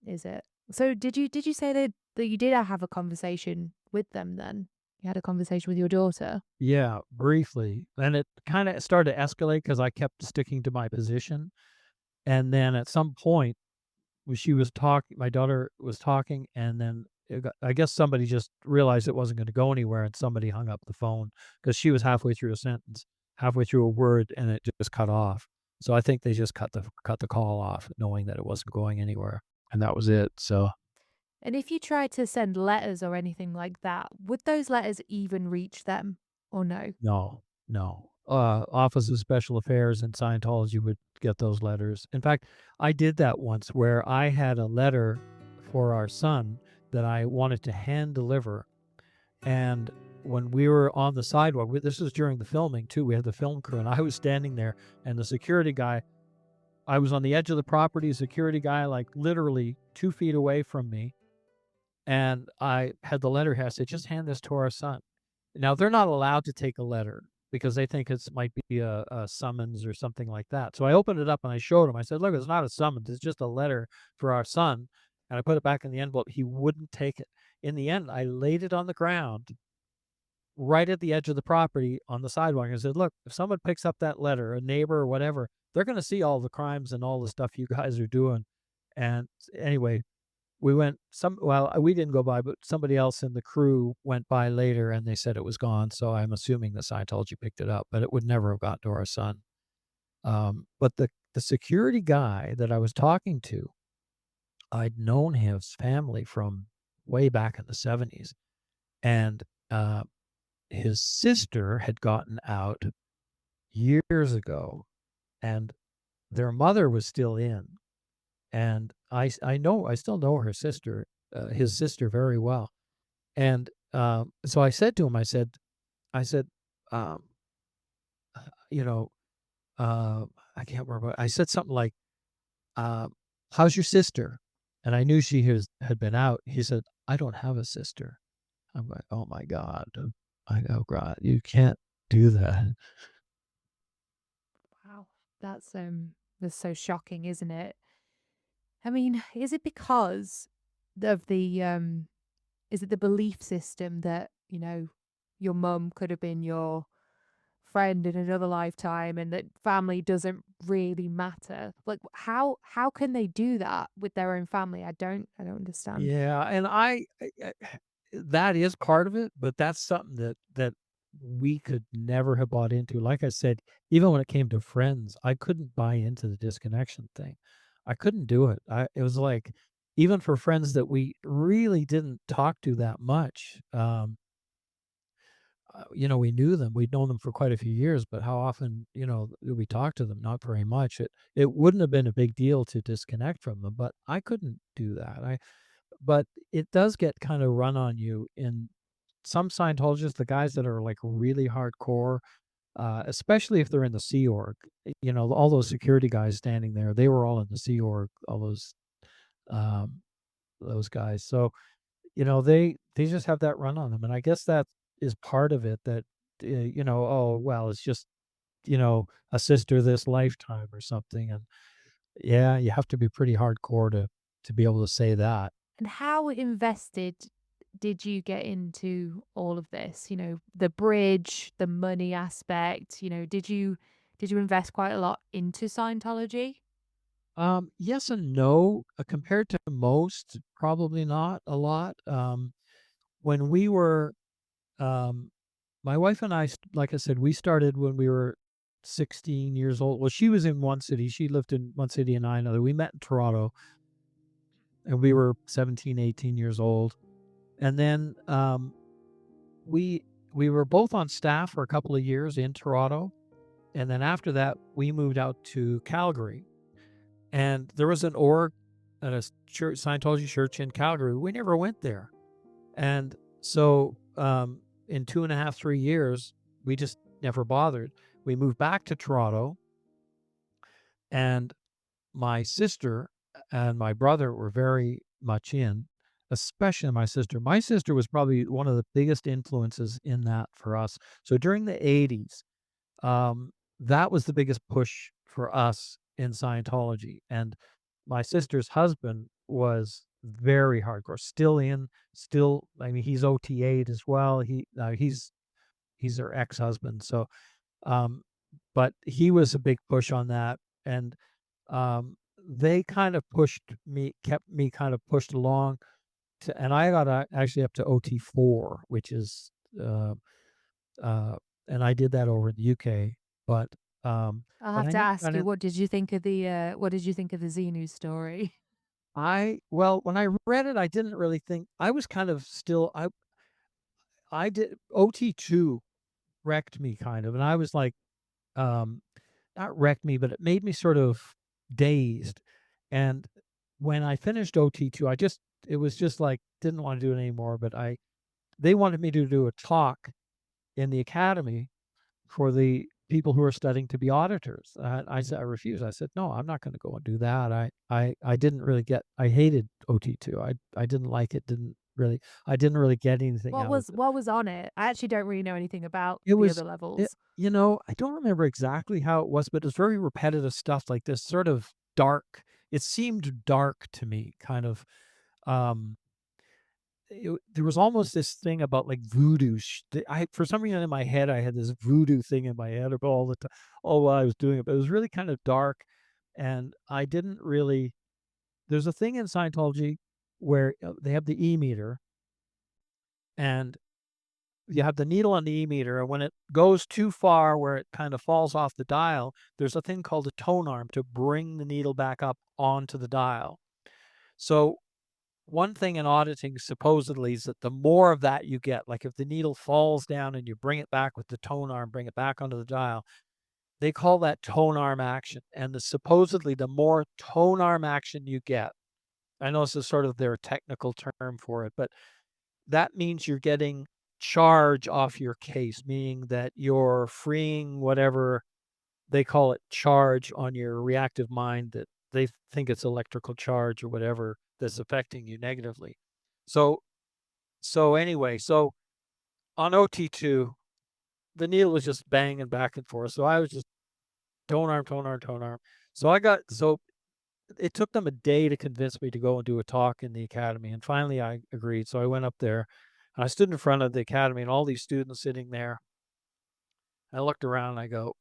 is it? So did you say that you did have a conversation with them then? You had a conversation with your daughter? Yeah, briefly, and it kinda started to escalate because I kept sticking to my position, and then at some point, when she was talking my daughter was talking, and then I guess somebody just realized it wasn't gonna go anywhere, and somebody hung up the phone because she was halfway through a sentence, halfway through a word, and it just cut off. So I think they just cut the call off knowing that it wasn't going anywhere, and that was it, so And if you tried to send letters or anything like that, would those letters even reach them or no? no, no. Office of Special Affairs and Scientology would get those letters. In fact, I did that once where I had a letter for our son that I wanted to hand deliver. And when we were on the sidewalk, this was during the filming too. We had the film crew, and I was standing there, and the security guy, I was on the edge of the property, security guy, like literally 2 feet away from me. And I had the letter here. I said, just hand this to our son. Now, they're not allowed to take a letter because they think it might be a summons or something like that. So I opened it up and I showed him. I said, look, it's not a summons. It's just a letter for our son. And I put it back in the envelope. He wouldn't take it. In the end, I laid it on the ground right at the edge of the property on the sidewalk. I said, look, if someone picks up that letter, a neighbor or whatever, they're going to see all the crimes and all the stuff you guys are doing. And anyway, we didn't go by, but somebody else in the crew went by later and they said it was gone. So I'm assuming that Scientology picked it up, but it would never have gotten to our son. But the security guy that I was talking to, I'd known his family from way back in the 70s. And his sister had gotten out years ago, and their mother was still in. And I still know her sister, his sister very well. And so I said to him, I said, um, you know, I can't remember. I said something like, uh, "How's your sister?" And I knew she had been out. He said, "I don't have a sister." I'm like, "Oh my God, oh God, you can't do that." Wow. That's so shocking, isn't it? I mean, is it because of the is it the belief system that, your mum could have been your friend in another lifetime and that family doesn't really matter? Like how can they do that with their own family? I don't understand. Yeah, and that is part of it, but that's something that we could never have bought into. Like I said, even when it came to friends, I couldn't buy into the disconnection thing. I couldn't do it. It was like, even for friends that we really didn't talk to that much, we knew them. We'd known them for quite a few years, but how often, did we talk to them? Not very much. It wouldn't have been a big deal to disconnect from them, but I couldn't do that. But it does get kind of run on you in some Scientologists, the guys that are like really hardcore, especially if they're in the Sea Org. All those security guys standing there, they were all in the Sea Org, all um, those guys. So, they just have that run on them. And I guess that is part of it that, oh, well, it's just, a sister this lifetime or something. And yeah, you have to be pretty hardcore to be able to say that. And how invested did you get into all of this? The bridge, the money aspect, did you invest quite a lot into Scientology? Yes and no. Compared to most, probably not a lot. When we were, um, my wife and I, like I said, we started when we were 16 years old. Well, she was in one city. She lived in one city and I another. We met in Toronto, and we were 17, 18 years old. And then we were both on staff for a couple of years in Toronto. And then after that, we moved out to Calgary. And there was an org at a church, Scientology church in Calgary. We never went there. And So in 2.5, 3 years, we just never bothered. We moved back to Toronto, and my sister and my brother were very much in, especially my sister. My sister was probably one of the biggest influences in that for us. So during the 80s, that was the biggest push for us in Scientology. And my sister's husband was very hardcore, still, I mean, he's OT8 as well. He's her ex-husband. So, um, but he was a big push on that. And they kind of kept me kind of pushed along and I got actually up to OT4, which is, and I did that over in the UK. But I'll but have I to never ask got you, in. what did you think of the Xenu story? Well, when I read it, I didn't really think. I was kind of still. I did OT2 wrecked me kind of, and I was like, um, not wrecked me, but it made me sort of dazed. And when I finished OT2, it was just like didn't want to do it anymore. But they wanted me to do a talk in the academy for the people who are studying to be auditors. I said I refused. I said no, I'm not going to go and do that. I didn't really get. I hated OT2. I didn't like it. I didn't really get anything out of it. What was on it? I actually don't really know anything about It the was other it, levels. I don't remember exactly how it was, but it was very repetitive stuff like this sort of dark. It seemed dark to me, kind of. Um, there was almost this thing about like voodoo. For some reason in my head, I had this voodoo thing in my head about all the time, all while I was doing it. But it was really kind of dark, and I didn't really. There's a thing in Scientology where they have the E meter, and you have the needle on the E meter, and when it goes too far where it kind of falls off the dial, there's a thing called a tone arm to bring the needle back up onto the dial. So one thing in auditing supposedly is that the more of that you get, like if the needle falls down and you bring it back with the tone arm, bring it back onto the dial, they call that tone arm action. And supposedly the more tone arm action you get, I know this is sort of their technical term for it, but that means you're getting charge off your case, meaning that you're freeing whatever they call it charge on your reactive mind that they think it's electrical charge or whatever that's affecting you negatively. So anyway, so on OT2, the needle was just banging back and forth. So I was just tone arm, tone arm, tone arm. So it took them a day to convince me to go and do a talk in the academy. And finally I agreed. So I went up there and I stood in front of the academy and all these students sitting there. I looked around and I go,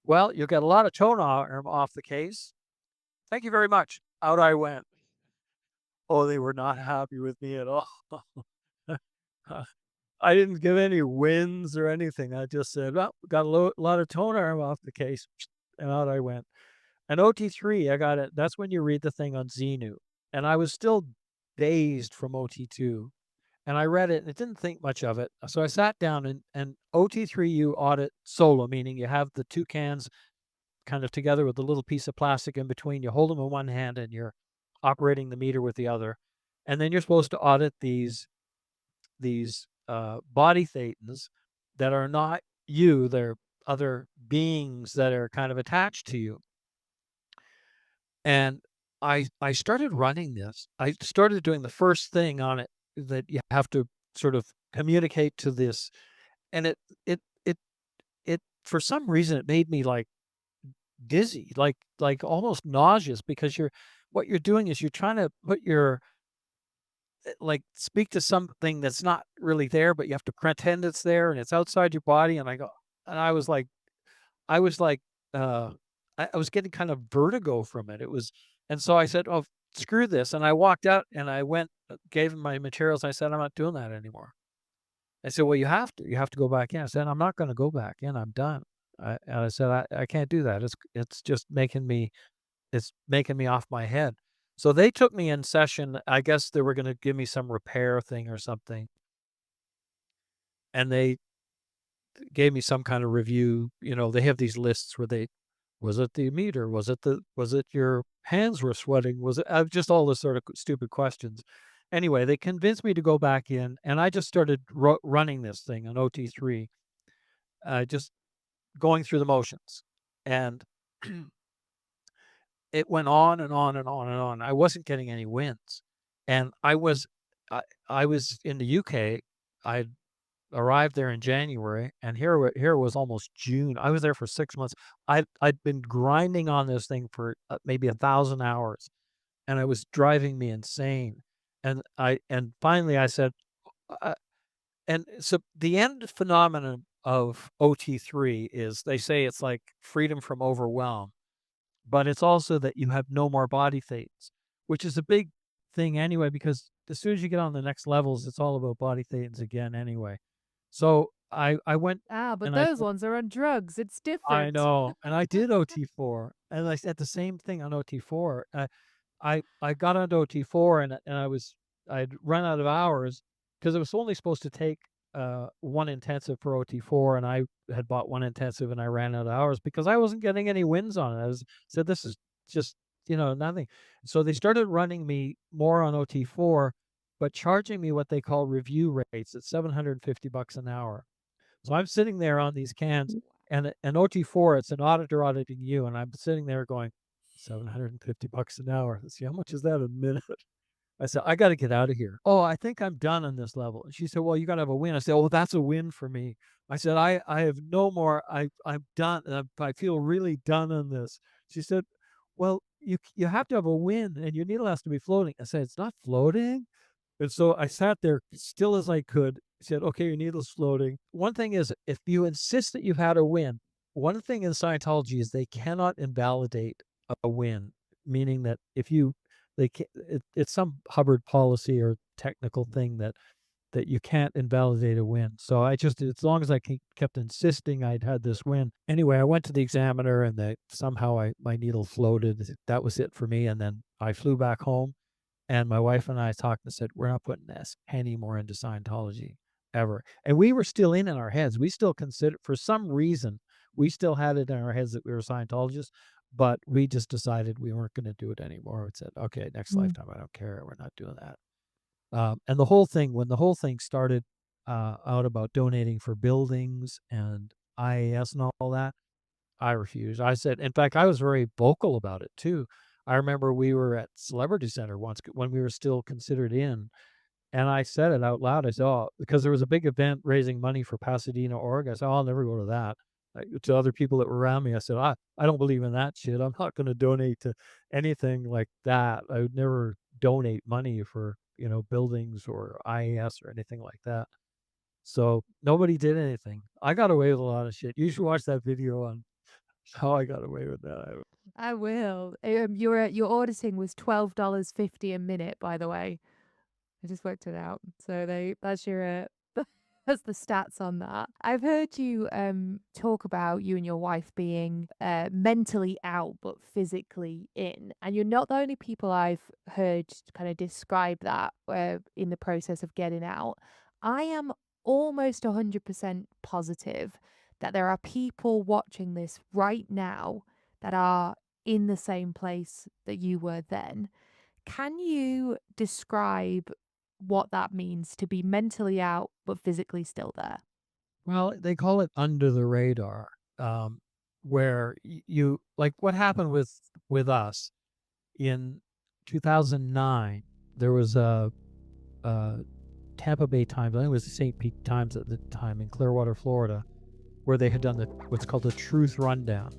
well, you'll get a lot of tone arm off the case. Thank you very much. Out I went. Oh, they were not happy with me at all. I didn't give any wins or anything. I just said, well, got a lot of tone arm off the case. And out I went. And OT3, I got it. That's when you read the thing on Xenu. And I was still dazed from OT2. And I read it and it didn't think much of it. So I sat down and OT3, you audit solo, meaning you have the two cans kind of together with a little piece of plastic in between. You hold them in one hand and you're operating the meter with the other. And then you're supposed to audit these body thetans that are not you. They're other beings that are kind of attached to you. And I started running this. I started doing the first thing on it that you have to sort of communicate to this. And it for some reason it made me like dizzy, like almost nauseous, because what you're doing is you're trying to put speak to something that's not really there, but you have to pretend it's there and it's outside your body. And I was like, I was like, I was getting kind of vertigo from it. And so I said, oh, screw this. And I walked out and I went, gave him my materials. I said, I'm not doing that anymore. I said, well, you have to go back in. I said, I'm not going to go back in. I'm done. And I said, I can't do that. It's just making me off my head. So they took me in session. I guess they were going to give me some repair thing or something. And they gave me some kind of review. They have these lists where was it the meter? Was it your hands were sweating? Was it just all this sort of stupid questions? Anyway, they convinced me to go back in, and I just started running this thing on OT3, just going through the motions. And it went on and on and on and on. I wasn't getting any wins. And I was in the UK. I arrived there in January, and here it was almost June. I was there for 6 months. I'd been grinding on this thing for maybe 1,000 hours, and it was driving me insane. And finally I said, and so the end phenomenon of OT3 is, they say it's like freedom from overwhelm, but it's also that you have no more body thetans, which is a big thing anyway, because as soon as you get on the next levels, it's all about body thetans again anyway. So I went But and those ones are on drugs. It's I different. know, and I did OT4, and I said the same thing on OT4. I got onto OT4, and I'd run out of hours because it was only supposed to take one intensive for OT4, and I had bought one intensive, and I ran out of hours because I wasn't getting any wins on it. I said, this is just, nothing. So they started running me more on OT4, but charging me what they call review rates at $750 an hour. So I'm sitting there on these cans, and an OT4, it's an auditor auditing you, and I'm sitting there going, $750 an hour. Let's see, how much is that a minute? I said, I got to get out of here. Oh, I think I'm done on this level. And she said, well, you got to have a win. I said, oh, that's a win for me. I said, I have no more. I'm done. I feel really done on this. She said, well, you have to have a win, and your needle has to be floating. I said, it's not floating. And so I sat there still as I could, said, okay, your needle's floating. One thing is, if you insist that you've had a win, one thing in Scientology is they cannot invalidate a win, meaning that if you, it's some Hubbard policy or technical thing that you can't invalidate a win. So I just, as long as I kept insisting I'd had this win. Anyway, I went to the examiner, and somehow my needle floated. That was it for me. And then I flew back home. And my wife and I talked and said, we're not putting this penny more into Scientology ever. And we were still in our heads. We still considered, for some reason, we still had it in our heads that we were Scientologists, but we just decided we weren't going to do it anymore. We said, okay, next lifetime, I don't care. We're not doing that. And when the whole thing started out about donating for buildings and IAS and all that, I refused. I said, in fact, I was very vocal about it too. I remember we were at Celebrity Center once when we were still considered in, and I said it out loud. I said, oh, because there was a big event raising money for Pasadena, Oregon. I said, oh, I'll never go to that. To other people that were around me, I said, I don't believe in that shit. I'm not going to donate to anything like that. I would never donate money for, buildings or IAS or anything like that. So nobody did anything. I got away with a lot of shit. You should watch that video on how I got away with that. I will. Your auditing was $12.50 a minute, by the way. I just worked it out. So that's your that's the stats on that. I've heard you talk about you and your wife being mentally out but physically in, and you're not the only people I've heard kind of describe that in the process of getting out. I am almost 100% positive that there are people watching this right now that are in the same place that you were then. Can you describe what that means to be mentally out but physically still there? Well, they call it under the radar, where you, like what happened with us in 2009. There was a Tampa Bay Times, I think it was the St. Pete Times at the time, in Clearwater, Florida, where they had done what's called the Truth Rundown.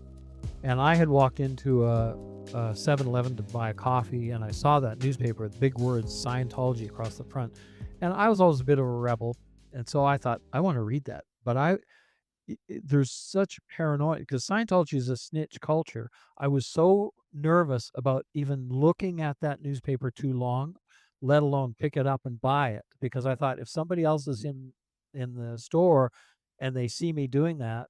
And I had walked into a 7-Eleven to buy a coffee, and I saw that newspaper with big words, Scientology, across the front. And I was always a bit of a rebel, and so I thought, I want to read that. But there's such paranoia, because Scientology is a snitch culture. I was so nervous about even looking at that newspaper too long, let alone pick it up and buy it, because I thought, if somebody else is in the store and they see me doing that,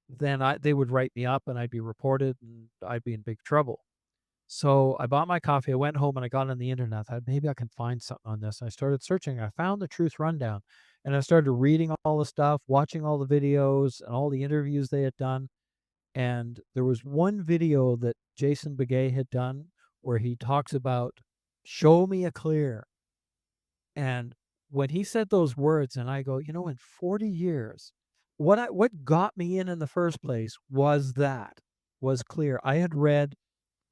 then they would write me up and I'd be reported and I'd be in big trouble. So I bought my coffee. I went home and I got on the internet. I thought, maybe I can find something on this. I started searching. I found the Truth Rundown, and I started reading all the stuff, watching all the videos and all the interviews they had done. And there was one video that Jason Begay had done where he talks about, show me a clear. And when he said those words, and I go, you know, in 40 years, what got me in the first place was clear. I had read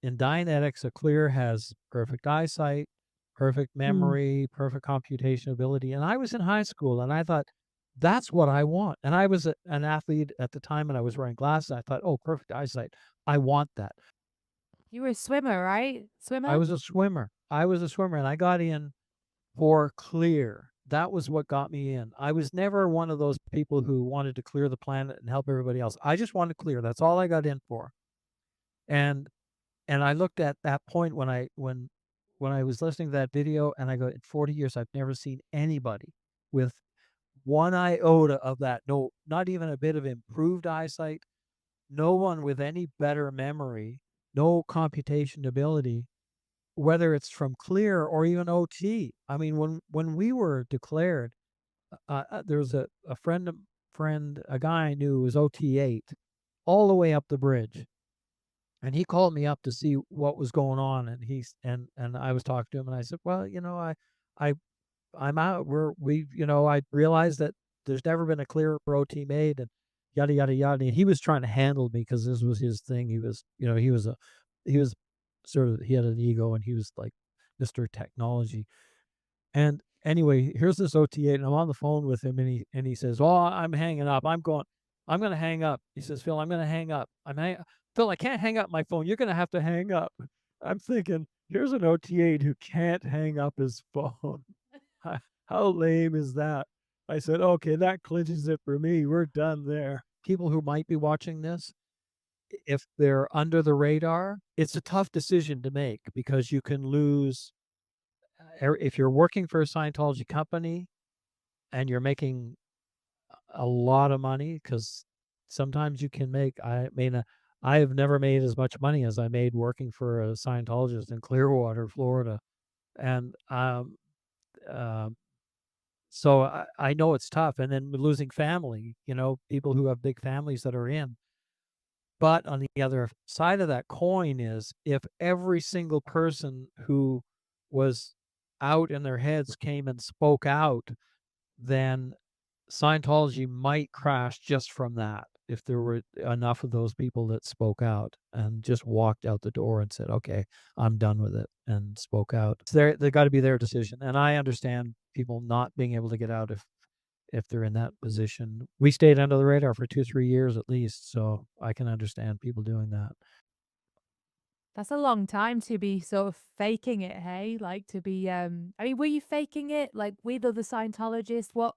in Dianetics, a clear has perfect eyesight, perfect memory, perfect computation ability. And I was in high school and I thought, that's what I want. And I was an athlete at the time and I was wearing glasses. I thought, oh, perfect eyesight. I want that. You were a swimmer, right? I was a swimmer. And I got in for clear. That was what got me in. I was never one of those people who wanted to clear the planet and help everybody else. I just wanted clear. That's all I got in for. And I looked at that point when I was listening to that video, and I go, in 40 years, I've never seen anybody with one iota of that. No, not even a bit of improved eyesight. No one with any better memory, no computation ability, whether it's from clear or even OT. I mean, when we were declared, there was a a guy I knew who was OT8, all the way up the bridge. And he called me up to see what was going on, and and I was talking to him, and I said, well, you know, I I'm out. I realized that there's never been a clear OT made, and yada yada yada. And he was trying to handle me because this was his thing. He was, he was he had an ego, and he was like Mr. Technology. And anyway, here's this OT8, and I'm on the phone with him, and he says, "Oh, I'm hanging up. I'm going to hang up." He says, "Phil, I'm going to hang up. Phil, I can't hang up my phone. You're going to have to hang up." I'm thinking, here's an OT8 who can't hang up his phone. How lame is that? I said, okay, that clinches it for me. We're done there. People who might be watching this, if they're under the radar, it's a tough decision to make because you can lose. If you're working for a Scientology company and you're making a lot of money, because sometimes you can make, I have never made as much money as I made working for a Scientologist in Clearwater, Florida. And so I know it's tough. And then losing family, people who have big families that are in. But on the other side of that coin is, if every single person who was out in their heads came and spoke out, then Scientology might crash just from that. If there were enough of those people that spoke out and just walked out the door and said, okay, I'm done with it, and spoke out. They got to be their decision. And I understand people not being able to get out if they're in that position. We stayed under the radar for 2-3 years at least, so I can understand people doing that. That's a long time to be sort of faking it, hey? Like to be I mean, were you faking it like with other Scientologists?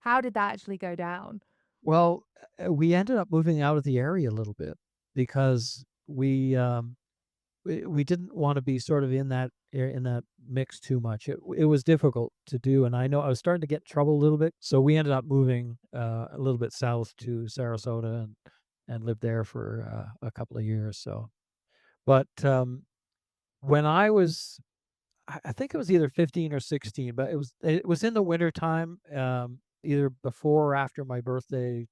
How did that actually go down? Well, we ended up moving out of the area a little bit because we didn't want to be sort of in that mix too much. It was difficult to do, and I know I was starting to get in trouble a little bit. So we ended up moving a little bit south to Sarasota and lived there for a couple of years. So, but when I was, I think it was either 15 or 16, but it was in the winter time, either before or after my birthday.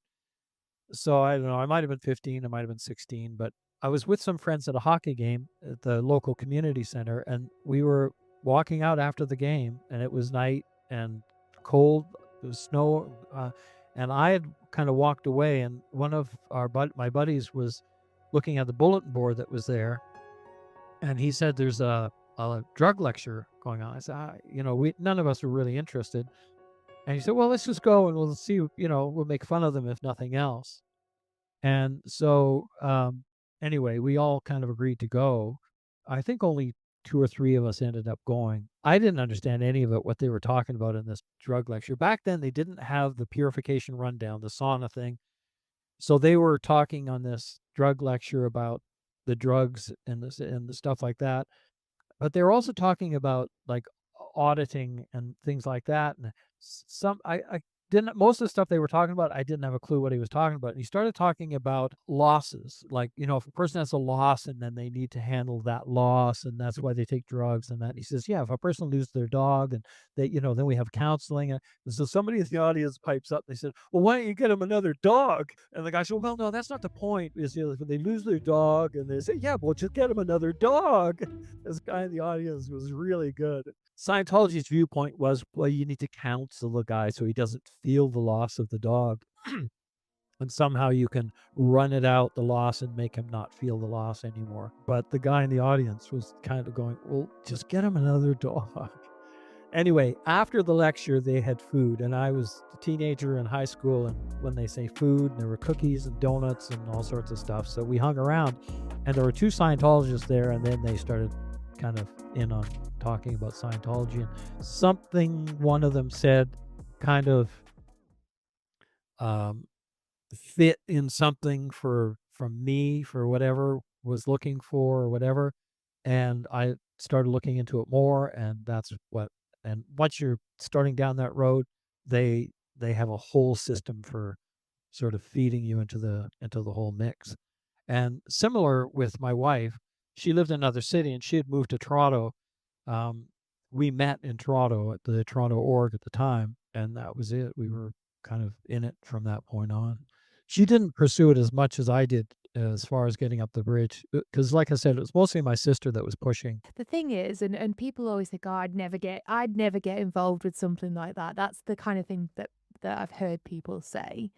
So I don't know, I might have been 15, I might have been 16, but I was with some friends at a hockey game at the local community center, and we were walking out after the game, and it was night and cold. It was snow, and I had kind of walked away, and one of my buddies was looking at the bulletin board that was there, and he said, "There's a drug lecture going on." I said, none of us were really interested. And he said, "Well, let's just go and we'll see, we'll make fun of them if nothing else." And so, anyway, we all kind of agreed to go. I think only 2 or 3 of us ended up going. I didn't understand any of it, what they were talking about in this drug lecture. Back then, they didn't have the purification rundown, the sauna thing. So they were talking on this drug lecture about the drugs and the stuff like that. But they were also talking about like auditing and things like that. And I didn't, most of the stuff they were talking about, I didn't have a clue what he was talking about. And he started talking about losses, like, if a person has a loss and then they need to handle that loss, and that's why they take drugs and that. And he says, yeah, if a person loses their dog, and they, then we have counseling. And so somebody in the audience pipes up. They said, well, why don't you get them another dog? And the guy said, well, no, that's not the point. Is when they lose their dog and they say, yeah, well, just get them another dog. This guy in the audience was really good. Scientology's viewpoint was, well, you need to counsel the guy so he doesn't feel the loss of the dog. And somehow you can run it out, the loss, and make him not feel the loss anymore. But the guy in the audience was kind of going, well, just get him another dog. Anyway, after the lecture, they had food, and I was a teenager in high school, and when they say food, there were cookies and donuts and all sorts of stuff. So we hung around, and there were two Scientologists there, and then they started kind of in on talking about Scientology, and something one of them said kind of fit in something from me for whatever was looking for or whatever, and I started looking into it more, and that's what. And once you're starting down that road, they have a whole system for sort of feeding you into the whole mix. And similar with my wife, she lived in another city and she had moved to Toronto. We met in Toronto at the Toronto org at the time, and that was it. We were kind of in it from that point on. She didn't pursue it as much as I did as far as getting up the bridge, because like I said, it was mostly my sister that was pushing. The thing is, and people always think, oh, I'd never get involved with something like that. That's the kind of thing that I've heard people say.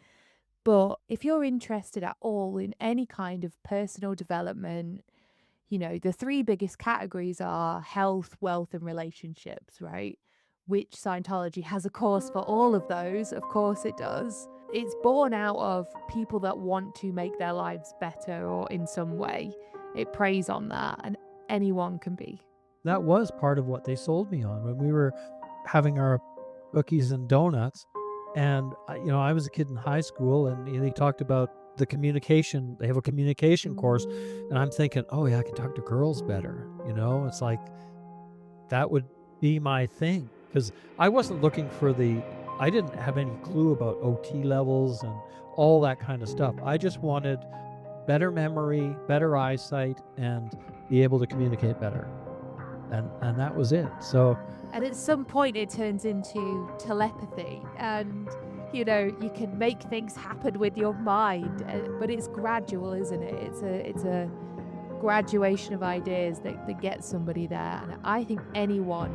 But if you're interested at all in any kind of personal development, you know, the three biggest categories are health, wealth, and relationships, right? Which Scientology has a course for all of those. Of course it does. It's born out of people that want to make their lives better or in some way. It preys on that, and anyone can be. That was part of what they sold me on when we were having our cookies and donuts. And, I was a kid in high school, and they talked about the communication. They have a communication course, and I'm thinking, oh, yeah, I can talk to girls better. It's like that would be my thing, because I wasn't looking for I didn't have any clue about OT levels and all that kind of stuff. I just wanted better memory, better eyesight, and be able to communicate better. And that was it. So, and at some point it turns into telepathy, and you can make things happen with your mind, but it's gradual, isn't it? It's a graduation of ideas that gets somebody there, and I think anyone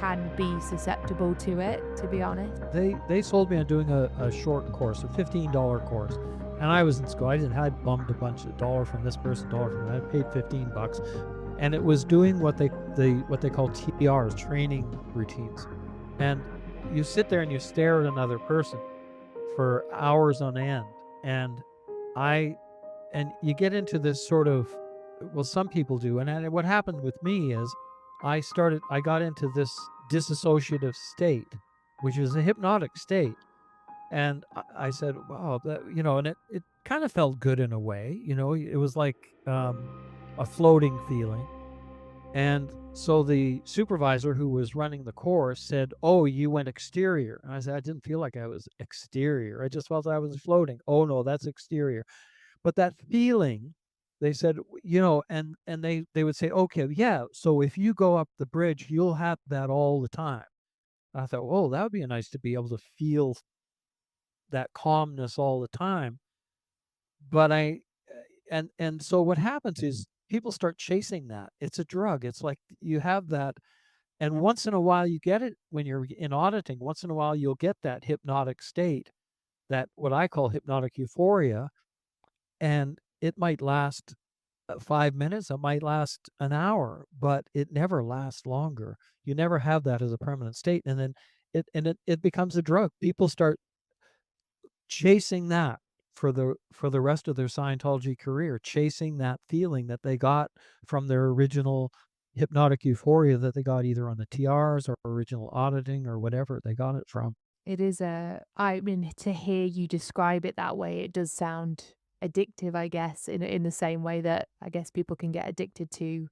can be susceptible to it, to be honest. They sold me on doing a short course, a $15 course. And I was in school. I bummed a bunch of $1 from this person, $1 from that. I paid $15. And it was doing what they call TRs, training routines. And you sit there and you stare at another person for hours on end. And you get into this sort of, well, some people do. And what happened with me is I got into this dissociative state, which is a hypnotic state. And I said, wow, and it kind of felt good in a way. It was like a floating feeling. And so the supervisor who was running the course said, oh, you went exterior. And I said, I didn't feel like I was exterior. I just felt I was floating. Oh, no, that's exterior. But that feeling, they said, and they would say, okay, yeah, so if you go up the bridge, you'll have that all the time. I thought, oh, that would be nice to be able to feel that calmness all the time. But and so what happens is people start chasing that. It's a drug. It's like you have that, and once in a while you get it when you're in auditing. Once in a while you'll get that hypnotic state, that what I call hypnotic euphoria, and it might last 5 minutes, it might last an hour, but it never lasts longer. You never have that as a permanent state, and then it becomes a drug. People start chasing that for the rest of their Scientology career, chasing that feeling that they got from their original hypnotic euphoria that they got either on the TRs or original auditing or whatever they got it from. It is I mean, to hear you describe it that way, it does sound addictive, I guess, in the same way that I guess people can get addicted to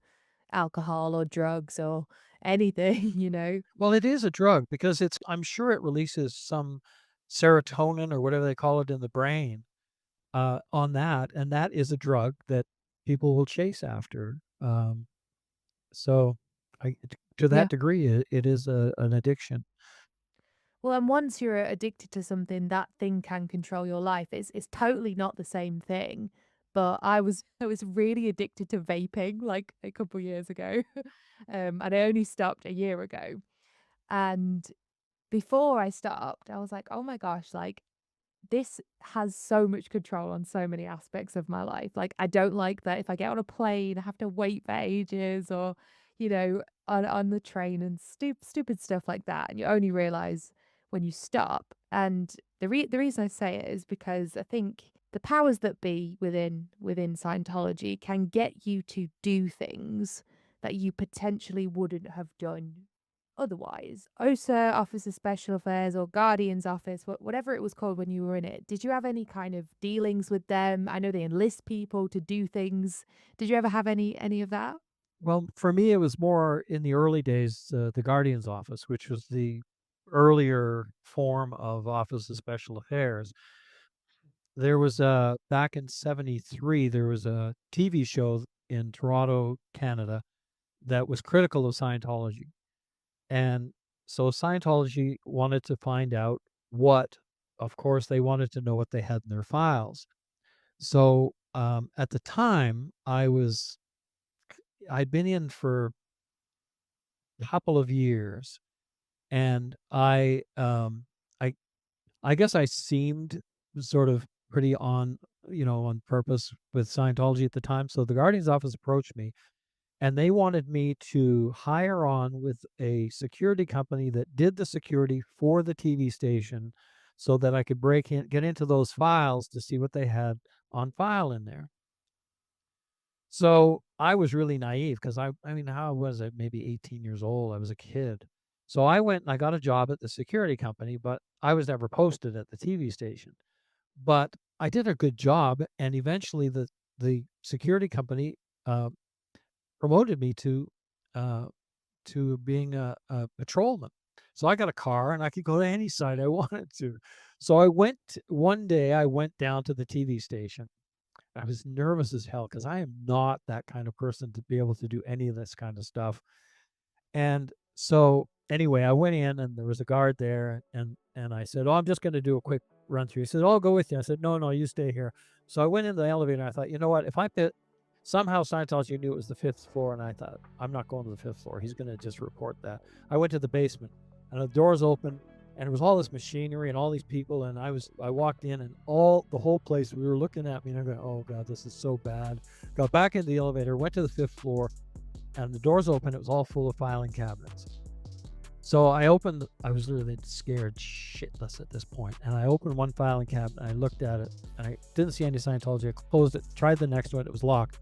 alcohol or drugs or anything. Well, it is a drug because I'm sure it releases some serotonin or whatever they call it in the brain on that, and that is a drug that people will chase after. So to that degree, it is an addiction. Well, and once you're addicted to something, that thing can control your life. It's totally not the same thing, but I was really addicted to vaping like a couple years ago. And I only stopped a year ago. And before I stopped, I was like, oh my gosh, like this has so much control on so many aspects of my life. Like, I don't like that if I get on a plane, I have to wait for ages or, on the train and stupid stuff like that. And you only realize when you stop. And the reason I say it is because I think the powers that be within Scientology can get you to do things that you potentially wouldn't have done otherwise. OSA, Office of Special Affairs, or Guardian's Office, whatever it was called when you were in it, did you have any kind of dealings with them? I know they enlist people to do things. Did you ever have any of that? Well, for me, it was more in the early days, the Guardian's Office, which was the earlier form of Office of Special Affairs. There was back in '73, there was a TV show in Toronto, Canada, that was critical of Scientology. And so Scientology wanted to find out of course, they wanted to know what they had in their files. So at the time, I'd been in for a couple of years, and I I guess I seemed sort of pretty on purpose with Scientology at the time. So the Guardian's office approached me, and they wanted me to hire on with a security company that did the security for the TV station so that I could get into those files to see what they had on file in there. So I was really naive because I mean, how was I? Maybe 18 years old. I was a kid. So I went and I got a job at the security company, but I was never posted at the TV station. But I did a good job, and eventually the security company uh, promoted me uh, to being a patrolman. So I got a car and I could go to any site I wanted to. So one day I went down to the TV station. I was nervous as hell because I am not that kind of person to be able to do any of this kind of stuff. And so anyway, I went in and there was a guard there, and I said, "Oh, I'm just going to do a quick run through." He said, "Oh, I'll go with you." I said, "No, no, you stay here." So I went in the elevator and I thought, you know what? If I fit somehow Scientology knew it was the fifth floor, and I thought, I'm not going to the fifth floor. He's going to just report that. I went to the basement, and the doors open, and it was all this machinery and all these people, and I walked in, and the whole place, we were looking at me, and I go, oh God, this is so bad. Got back into the elevator, went to the fifth floor, and the doors open. It was all full of filing cabinets. So I was literally scared shitless at this point. And I opened one filing cabinet, and I looked at it, and I didn't see any Scientology. I closed it, tried the next one, it was locked.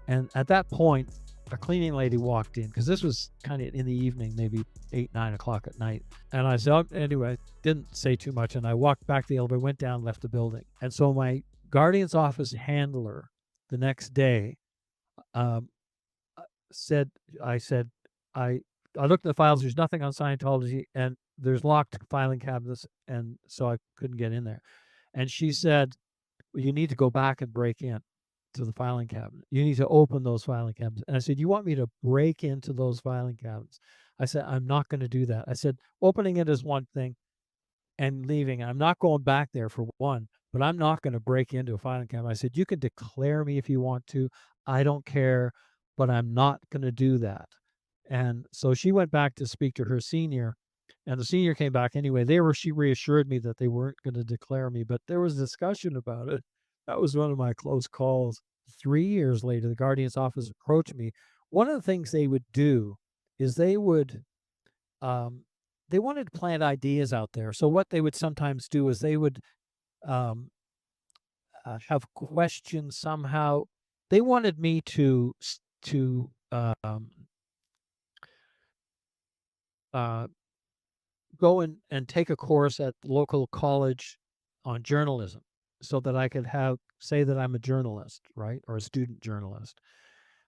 And at that point, a cleaning lady walked in, because this was kind of in the evening, maybe 8, 9 o'clock at night. And I said, anyway, didn't say too much. And I walked back to the elevator, went down, left the building. And so my Guardian's office handler the next day um, said, I looked at the files, there's nothing on Scientology, and there's locked filing cabinets, and so I couldn't get in there. And she said, well, you need to go back and break in to the filing cabinet. You need to open those filing cabinets. And I said, you want me to break into those filing cabinets? I said, I'm not going to do that. I said, opening it is one thing and leaving. I'm not going back there for one, but I'm not going to break into a filing cabinet. I said, you can declare me if you want to. I don't care, but I'm not going to do that. And so she went back to speak to her senior, and the senior came back anyway. She reassured me that they weren't going to declare me, but there was discussion about it. That was one of my close calls. 3 years later, the Guardian's office approached me. One of the things they would do is they wanted to plant ideas out there. So what they would sometimes do is they would have questions somehow. They wanted me to go and take a course at the local college on journalism so that I could say that I'm a journalist, right? Or a student journalist.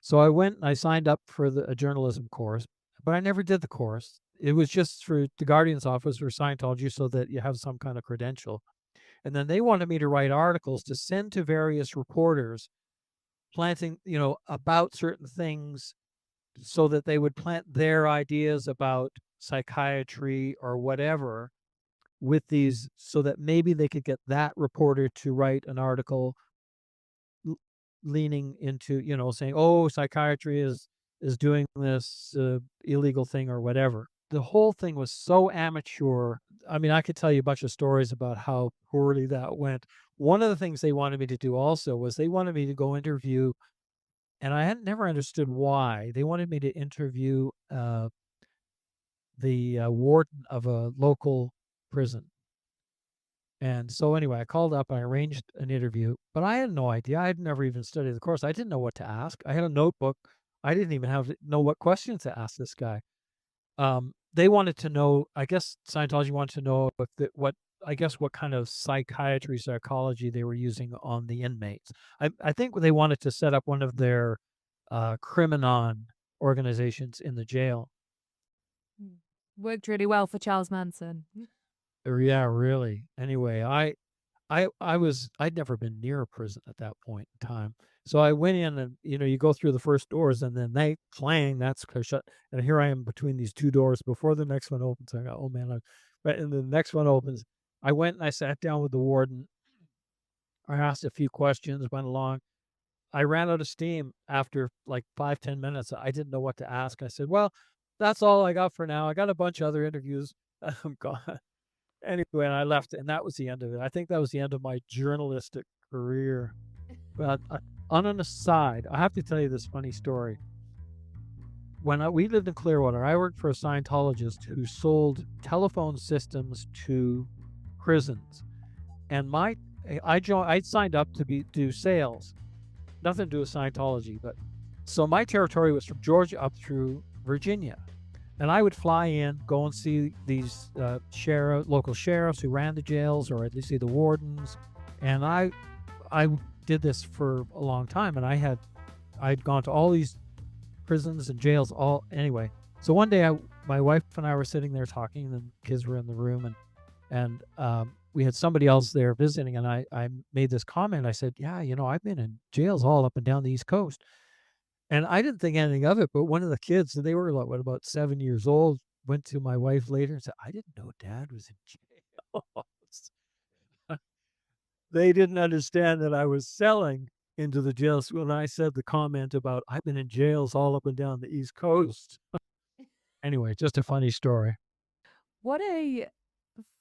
So I went and I signed up for a journalism course, but I never did the course. It was just for the Guardian's office for Scientology so that you have some kind of credential. And then they wanted me to write articles to send to various reporters planting, about certain things so that they would plant their ideas about psychiatry or whatever with these so that maybe they could get that reporter to write an article leaning into, saying, "Oh, psychiatry is doing this illegal thing or whatever." The whole thing was so amateur. I mean, I could tell you a bunch of stories about how poorly that went. One of the things they wanted me to do also was they wanted me to go interview, and I had never understood why. They wanted me to interview the warden of a local prison. And so anyway, I called up, I arranged an interview, but I had no idea. I had never even studied the course. I didn't know what to ask. I had a notebook. I didn't even know what questions to ask this guy. They wanted to know, I guess Scientology wanted to know what kind of psychology they were using on the inmates. I think they wanted to set up one of their criminon organizations in the jail. Worked really well for Charles Manson. Yeah, really. Anyway, I'd never been near a prison at that point in time. So I went in and, you go through the first doors and then they clang, that's shut. And here I am between these two doors before the next one opens. I go, oh man, right. And the next one opens. I went and I sat down with the warden. I asked a few questions, went along. I ran out of steam after like 5-10 minutes. I didn't know what to ask. I said, well, that's all I got for now. I got a bunch of other interviews. I'm gone. Anyway, and I left, and that was the end of it. I think that was the end of my journalistic career. But on an aside, I have to tell you this funny story. When we lived in Clearwater, I worked for a Scientologist who sold telephone systems to prisons, and I signed up to do sales, nothing to do with Scientology, but so my territory was from Georgia up through Virginia. And I would fly in, go and see these local sheriffs who ran the jails, or at least see the wardens. And I did this for a long time, and I'd gone to all these prisons and jails. Anyway. So one day, my wife and I were sitting there talking, and the kids were in the room, and we had somebody else there visiting, and I made this comment. I said, "Yeah, I've been in jails all up and down the East Coast." And I didn't think anything of it, but one of the kids, and they were like, about 7 years old, went to my wife later and said, "I didn't know Dad was in jail." They didn't understand that I was selling into the jails when I said the comment about I've been in jails all up and down the East Coast. Anyway, just a funny story. What a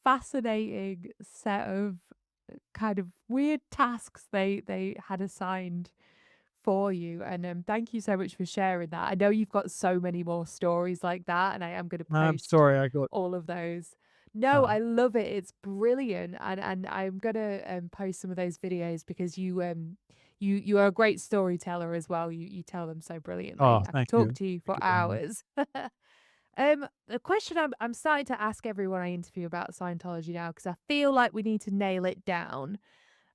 fascinating set of kind of weird tasks they had assigned for you, and thank you so much for sharing that. I know you've got so many more stories like that, and I am going to I'm post sorry, I got. all of those. No, I love it. It's brilliant, and I'm gonna post some of those videos because you are a great storyteller as well. You tell them so brilliantly. Oh, I could thank talk you. to you for Thank you very much. hours. The question I'm starting to ask everyone I interview about Scientology now, because I feel like we need to nail it down.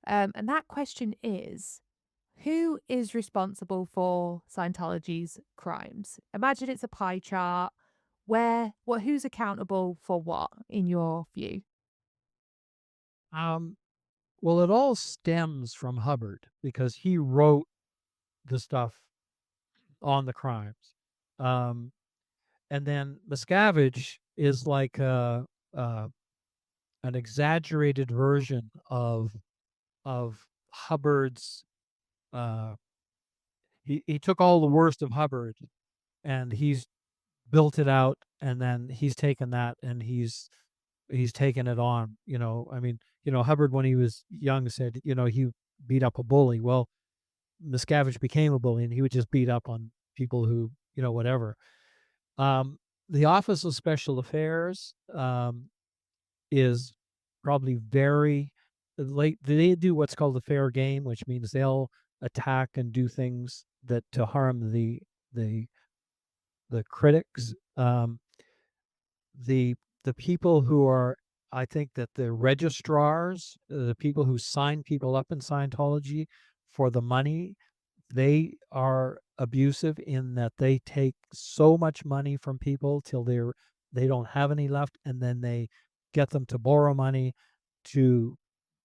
And that question is, who is responsible for Scientology's crimes? Imagine it's a pie chart. Who's accountable for what, in your view? Well, it all stems from Hubbard because he wrote the stuff on the crimes. And then Miscavige is like an exaggerated version of Hubbard's. He took all the worst of Hubbard, and he's built it out, and then he's taken that and he's taken it on. I mean, Hubbard when he was young said, he beat up a bully. Well, Miscavige became a bully, and he would just beat up on people who, whatever. The Office of Special Affairs is probably very late. They do what's called the fair game, which means they'll attack and do things that to harm the critics. The people who are, I think that the registrars, the people who sign people up in Scientology for the money, they are abusive in that they take so much money from people till they don't have any left, and then they get them to borrow money to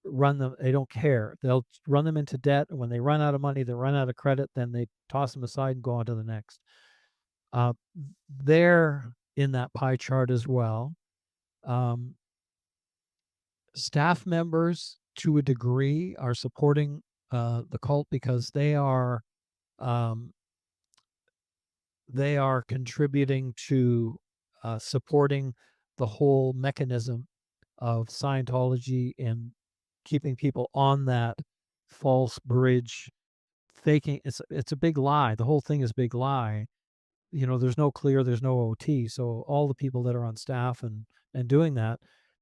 run them. They don't care. They'll run them into debt, and when they run out of money, they run out of credit, then they toss them aside and go on to the next. They're in that pie chart as well. Staff members, to a degree, are supporting the cult, because um, they are contributing to supporting the whole mechanism of Scientology and keeping people on that false bridge, faking it's a big lie. The whole thing is a big lie. There's no clear, there's no OT. So all the people that are on staff and doing that,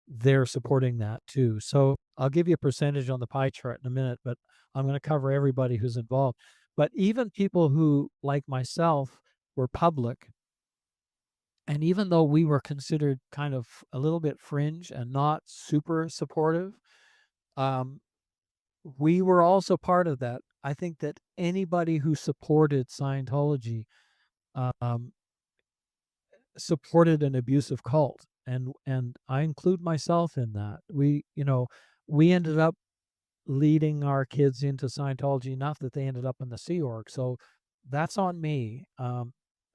they're supporting that too. So I'll give you a percentage on the pie chart in a minute, but I'm going to cover everybody who's involved. But even people who, like myself, were public, and even though we were considered kind of a little bit fringe and not super supportive, um, we were also part of that. I think that anybody who supported Scientology um, supported an abusive cult, and I include myself in that. We ended up leading our kids into Scientology enough that they ended up in the Sea Org. So that's on me.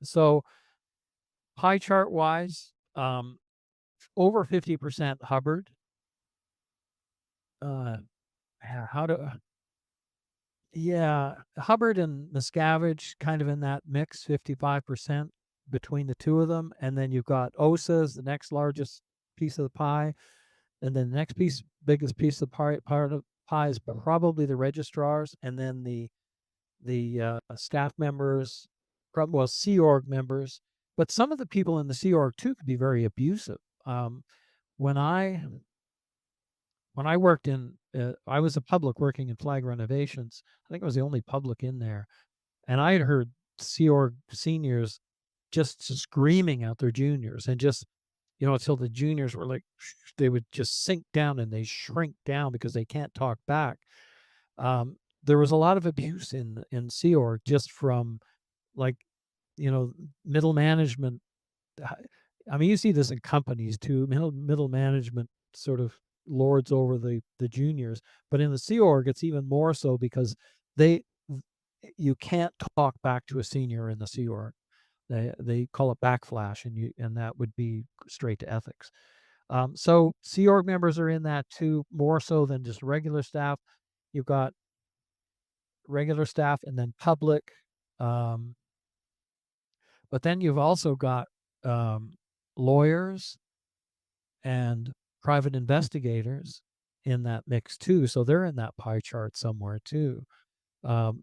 So pie chart wise, over 50% Hubbard. Uh, how to Yeah, Hubbard and Miscavige kind of in that mix, 55% between the two of them. And then you've got OSA as the next largest piece of the pie. And then the next biggest piece of the part of pie is probably the registrars, and then the staff members, Sea Org members. But some of the people in the Sea Org too could be very abusive. When I worked I was a public working in Flag Renovations. I think I was the only public in there. And I had heard Sea Org seniors just screaming at their juniors, and just, until the juniors were like, they would just sink down and they shrink down because they can't talk back. There was a lot of abuse in Sea Org, just from, like, middle management. I mean, you see this in companies too. Middle management sort of lords over the juniors, but in the Sea Org, it's even more so, because they you can't talk back to a senior in the Sea Org. They call it backflash, and that would be straight to ethics. So Sea Org members are in that too, more so than just regular staff. You've got regular staff and then public. Um, but then you've also got lawyers and private investigators in that mix too. So they're in that pie chart somewhere too,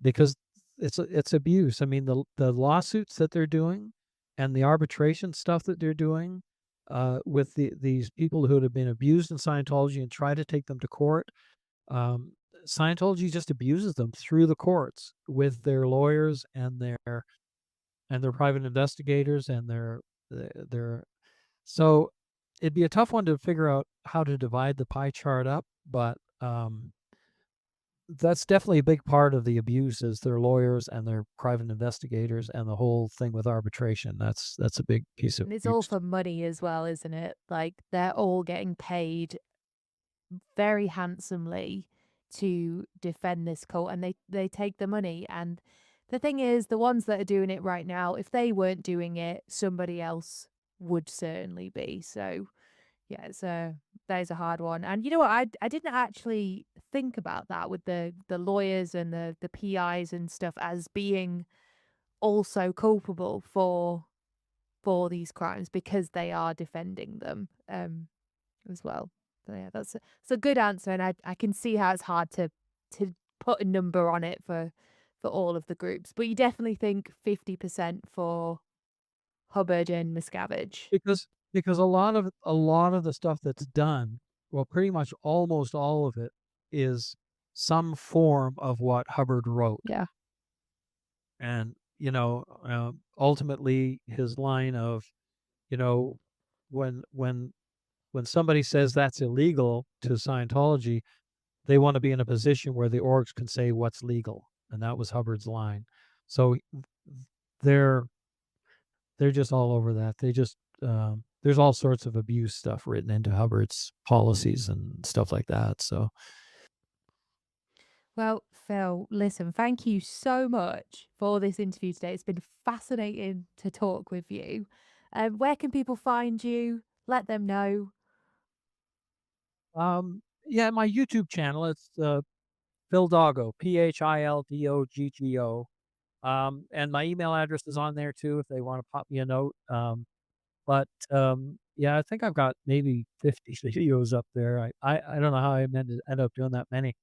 because it's abuse. I mean, the lawsuits that they're doing and the arbitration stuff that they're doing with these people who have been abused in Scientology and try to take them to court. Scientology just abuses them through the courts with their lawyers and their private investigators and their so it'd be a tough one to figure out how to divide the pie chart up, but that's definitely a big part of the abuse, is their lawyers and their private investigators, and the whole thing with arbitration. That's a big piece of And it's all abuse. for money as well, isn't it? Like, they're all getting paid very handsomely to defend this cult, and they take the money. And the thing is, the ones that are doing it right now, if they weren't doing it, somebody else would certainly be. So yeah, that is a hard one. And you know what, I didn't actually think about that with the lawyers and the PIs and stuff as being also culpable for these crimes, because they are defending them as well. So yeah, it's a good answer, and I can see how it's hard to put a number on it for all of the groups. But you definitely think 50% for Hubbard and Miscavige. Because a lot of the stuff that's done, well, pretty much almost all of it, is some form of what Hubbard wrote. Yeah. And ultimately his line of, you know when somebody says that's illegal to Scientology, they want to be in a position where the orgs can say what's legal, and that was Hubbard's line. So they're just all over that. They just there's all sorts of abuse stuff written into Hubbard's policies and stuff like that. So Well, Phil, listen, thank you so much for this interview today. It's been fascinating to talk with you. Where can people find you? Let them know. yeah, my YouTube channel, it's Phil Doggo, Phildoggo. And my email address is on there too if they want to pop me a note. Yeah, I think I've got maybe 50 videos up there. I don't know how I ended up doing that many.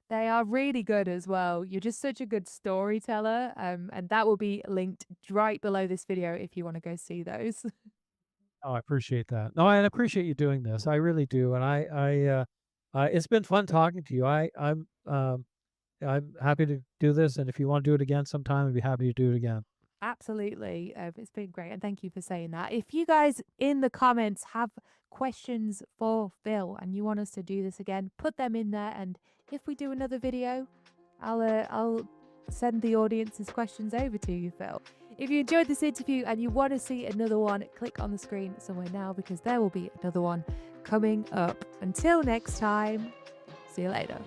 They are really good as well. You're just such a good storyteller, and that will be linked right below this video if you want to go see those. Oh, I appreciate that. No, I appreciate you doing this. I really do. And it's been fun talking to you. I'm happy to do this. And if you want to do it again sometime, I'd be happy to do it again. Absolutely. It's been great. And thank you for saying that. If you guys in the comments have questions for Phil and you want us to do this again, put them in there. And if we do another video, I'll send the audience's questions over to you, Phil. If you enjoyed this interview and you want to see another one, click on the screen somewhere now because there will be another one coming up. Until next time, see you later.